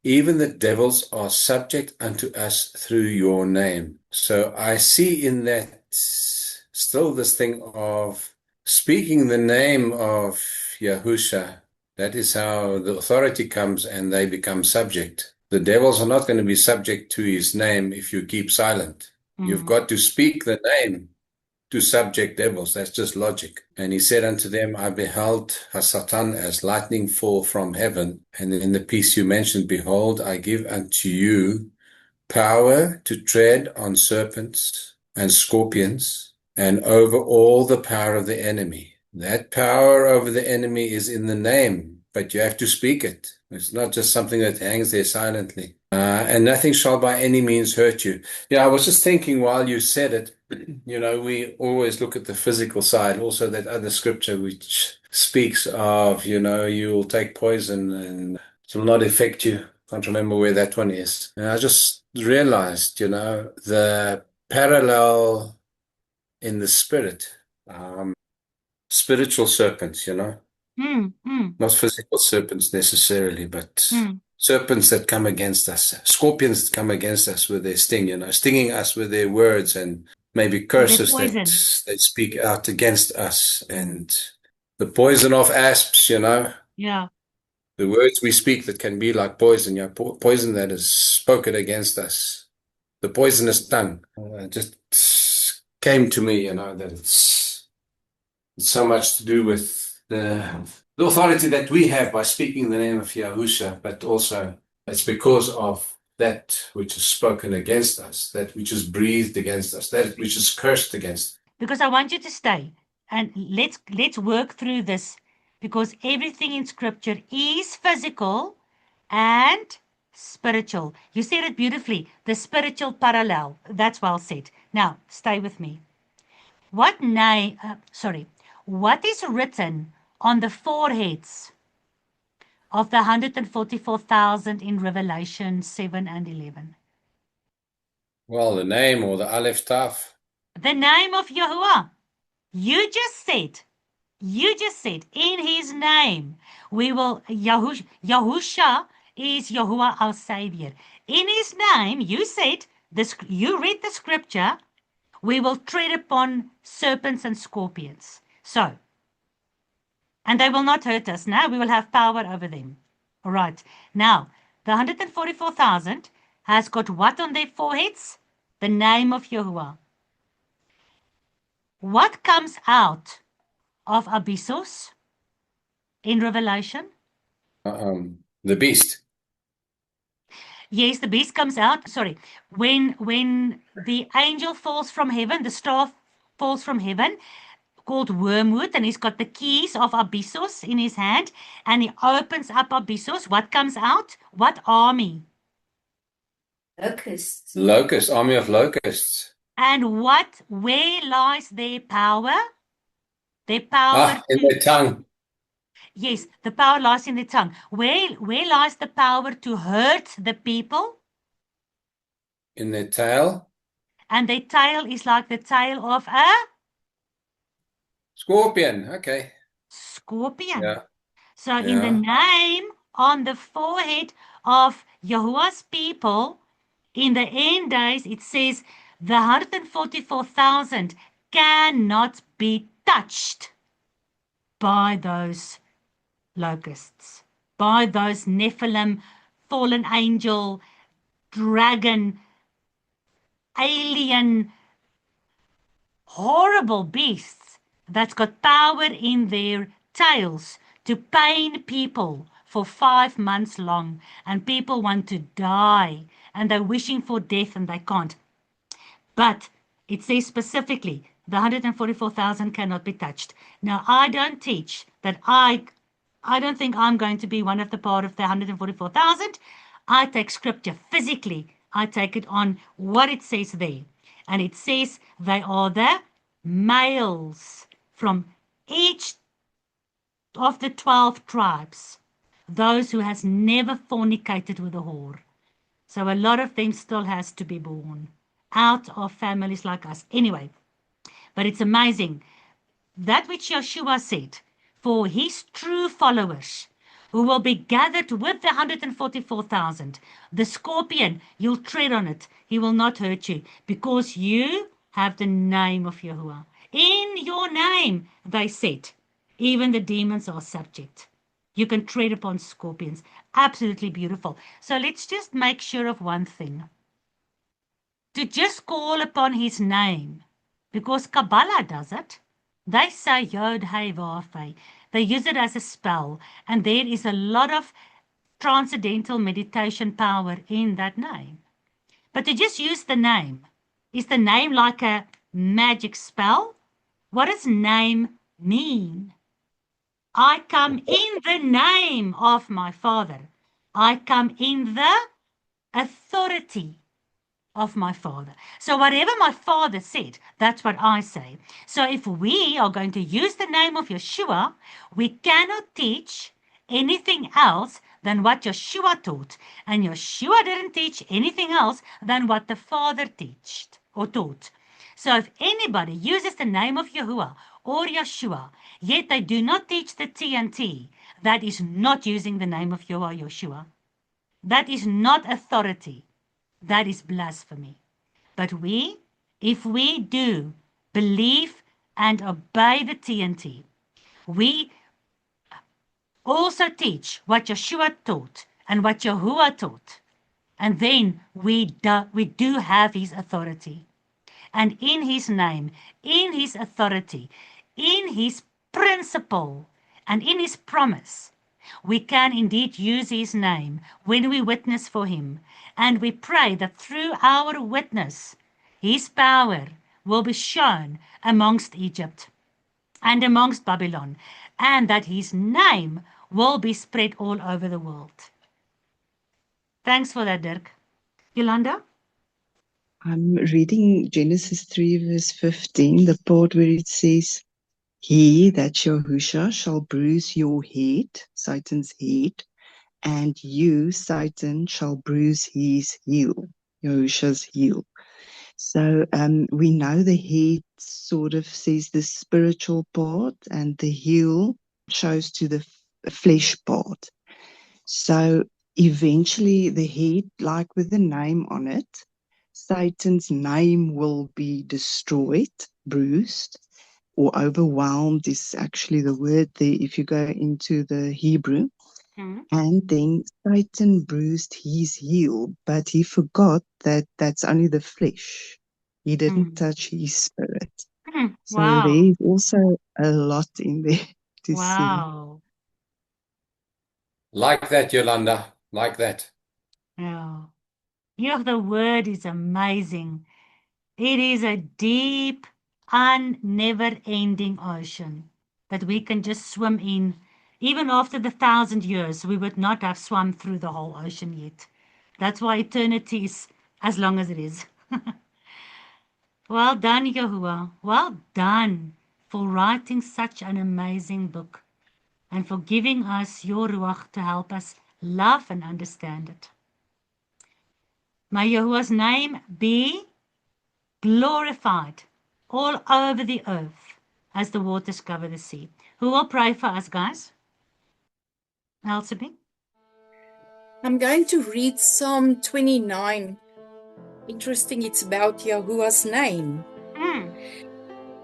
even the devils are subject unto us through your name. So I see in that still this thing of speaking the name of Yahusha. That is how the authority comes and they become subject. The devils are not going to be subject to his name if you keep silent. You've got to speak the name to subject devils. That's just logic. And he said unto them, I beheld Hasatan as lightning fall from heaven. And in the piece you mentioned, behold, I give unto you power to tread on serpents and scorpions and over all the power of the enemy. That power over the enemy is in the name, but you have to speak it. It's not just something that hangs there silently. And nothing shall by any means hurt you. Yeah, I was just thinking while you said it, we always look at the physical side, also that other scripture which speaks of, you'll take poison and it will not affect you. Can't remember where that one is. And I just realized, the parallel in the spirit, spiritual serpents, not physical serpents necessarily, but serpents that come against us, scorpions that come against us with their sting, stinging us with their words and maybe curses that they speak out against us, and the poison of asps, Yeah. the words we speak that can be like poison, poison that is spoken against us, the poisonous tongue. Just came to me, that it's so much to do with the authority that we have by speaking the name of Yahusha, but also it's because of that which is spoken against us, that which is breathed against us, that which is cursed against us. Because I want you to stay and let's work through this, because everything in scripture is physical and spiritual. You said it beautifully, the spiritual parallel. That's well said. Now, stay with me. What is written on the foreheads of the 144,000 in Revelation 7 and 11? Well, the name or the Aleph Taf. The name of Yahuwah. You just said in his name, we will, Yahusha is Yahuwah our Savior. In his name, you said, you read the scripture, we will tread upon serpents and scorpions. So, and they will not hurt us. Now we will have power over them. All right. Now, the 144,000 has got what on their foreheads? The name of Yahuwah. What comes out of Abyssos in Revelation? The beast. Yes, the beast comes out. Sorry. When the angel falls from heaven, the star falls from heaven, called Wormwood, and he's got the keys of Abyssos in his hand, and he opens up Abyssos. What comes out? What army? Locusts. Locusts, army of locusts. And where lies their power? Their power in their tongue. Yes, the power lies in the tongue. Where lies the power to hurt the people? In their tail. And their tail is like the tail of a scorpion. Okay. Scorpion. Yeah. So in the name on the forehead of Yahuwah's people, in the end days, it says the 144,000 cannot be touched by those locusts, by those Nephilim, fallen angel, dragon, alien, horrible beasts that's got power in their tails to pain people for 5 months long, and people want to die and they're wishing for death and they can't. But it says specifically the 144,000 cannot be touched. Now, I don't teach that I don't think I'm going to be one of the part of the 144,000. I take scripture physically. I take it on what it says there. And it says they are the males from each of the 12 tribes, those who has never fornicated with a whore. So a lot of them still has to be born out of families like us. Anyway, but it's amazing. That which Yeshua said, for his true followers, who will be gathered with the 144,000, the scorpion, you'll tread on it. He will not hurt you, because you have the name of Yahuwah. In your name, they said, even the demons are subject. You can tread upon scorpions. Absolutely beautiful. So let's just make sure of one thing. To just call upon his name, because Kabbalah does it. They say Yod Hey Vav Hey. They use it as a spell, and there is a lot of transcendental meditation power in that name. But to just use the name, is the name like a magic spell? What does name mean? I come in the name of my Father. I come in the authority of my Father. So whatever my Father said, that's what I say. So if we are going to use the name of Yeshua, we cannot teach anything else than what Yeshua taught. And Yeshua didn't teach anything else than what the Father taught. So if anybody uses the name of Yahuwah or Yeshua, yet they do not teach the TNT, that is not using the name of Yahuwah Yeshua. That is not authority. That is blasphemy. But if we do believe and obey the TNT, we also teach what Yeshua taught and what Yahuwah taught. And then we do have his authority. And in his name, in his authority, in his principle, and in his promise, we can indeed use his name when we witness for him. And we pray that through our witness, his power will be shown amongst Egypt and amongst Babylon, and that his name will be spread all over the world. Thanks for that, Dirk. Yolanda? I'm reading Genesis 3 verse 15, the part where it says, he, that Yahusha, shall bruise your head, Satan's head, and you, Satan, shall bruise his heel, Yahusha's heel. So we know the head sort of says the spiritual part, and the heel shows to the flesh part. So eventually the head, like with the name on it, Satan's name will be destroyed, bruised, or overwhelmed is actually the word there if you go into the Hebrew. And then Satan bruised his heel, but he forgot that that's only the flesh. He didn't touch his spirit. So Wow. there's also a lot in there to see. Wow. Like that, Yolanda. Like that. Yeah. Yeah, the word is amazing. It is a deep, never-ending ocean that we can just swim in. Even after the 1,000 years, we would not have swum through the whole ocean yet. That's why eternity is as long as it is. Well done, Yahuwah. Well done for writing such an amazing book and for giving us your Ruach to help us love and understand it. May Yahuwah's name be glorified all over the earth as the waters cover the sea. Who will pray for us, guys? Elsabe? I'm going to read Psalm 29. Interesting, it's about Yahuwah's name.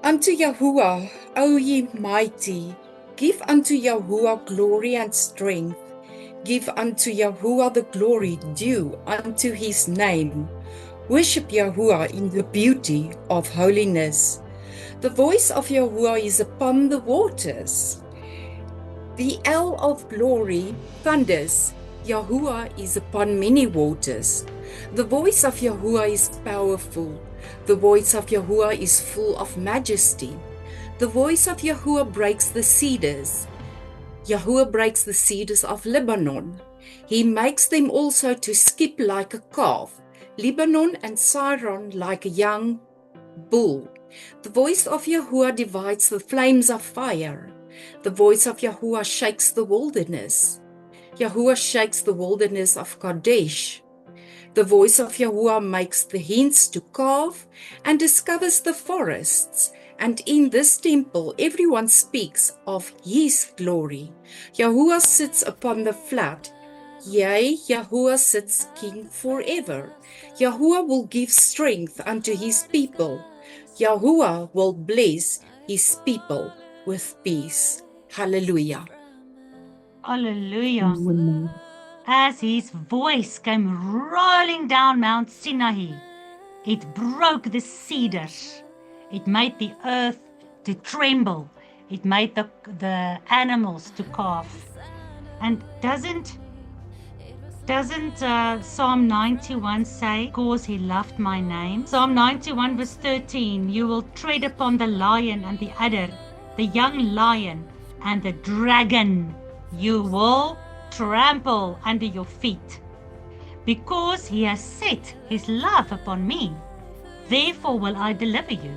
Unto Yahuwah, O ye mighty, give unto Yahuwah glory and strength. Give unto Yahuwah the glory due unto his name. Worship Yahuwah in the beauty of holiness. The voice of Yahuwah is upon the waters. The El of glory thunders. Yahuwah is upon many waters. The voice of Yahuwah is powerful. The voice of Yahuwah is full of majesty. The voice of Yahuwah breaks the cedars. Yahuwah breaks the cedars of Lebanon. He makes them also to skip like a calf, Lebanon and Syron like a young bull. The voice of Yahuwah divides the flames of fire. The voice of Yahuwah shakes the wilderness. Yahuwah shakes the wilderness of Kadesh. The voice of Yahuwah makes the hens to calve and discovers the forests. And in this temple everyone speaks of his glory. Yahuwah sits upon the flat. Yea, Yahuwah sits king forever. Yahuwah will give strength unto his people. Yahuwah will bless his people with peace. Hallelujah. Hallelujah. As his voice came rolling down Mount Sinai, it broke the cedars. It made the earth to tremble. It made the animals to cough. And doesn't Psalm 91 say, because he loved my name? Psalm 91 verse 13, you will tread upon the lion and the adder, the young lion and the dragon. You will trample under your feet. Because he has set his love upon me, therefore will I deliver you.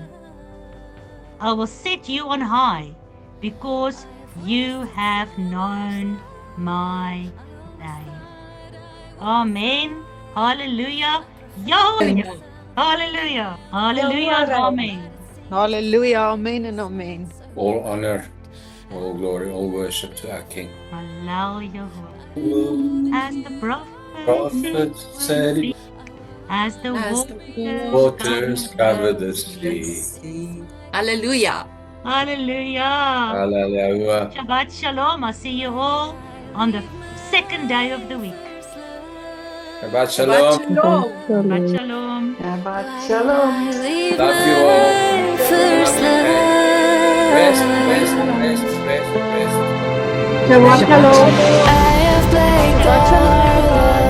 I will set you on high, because you have known my name. Amen. Hallelujah. Yahweh. Hallelujah. Hallelujah. Amen. Hallelujah. Amen and amen. All honor, all glory, all worship to our King. Hallelujah. As the prophet said, as the waters cover the sea. Hallelujah. Hallelujah. Hallelujah. Shabbat shalom. I'll see you all on the second day of the week. Shabbat shalom. Shabbat shalom. Shabbat shalom. Love you all. First love. Rest. Shabbat shalom. I have played God.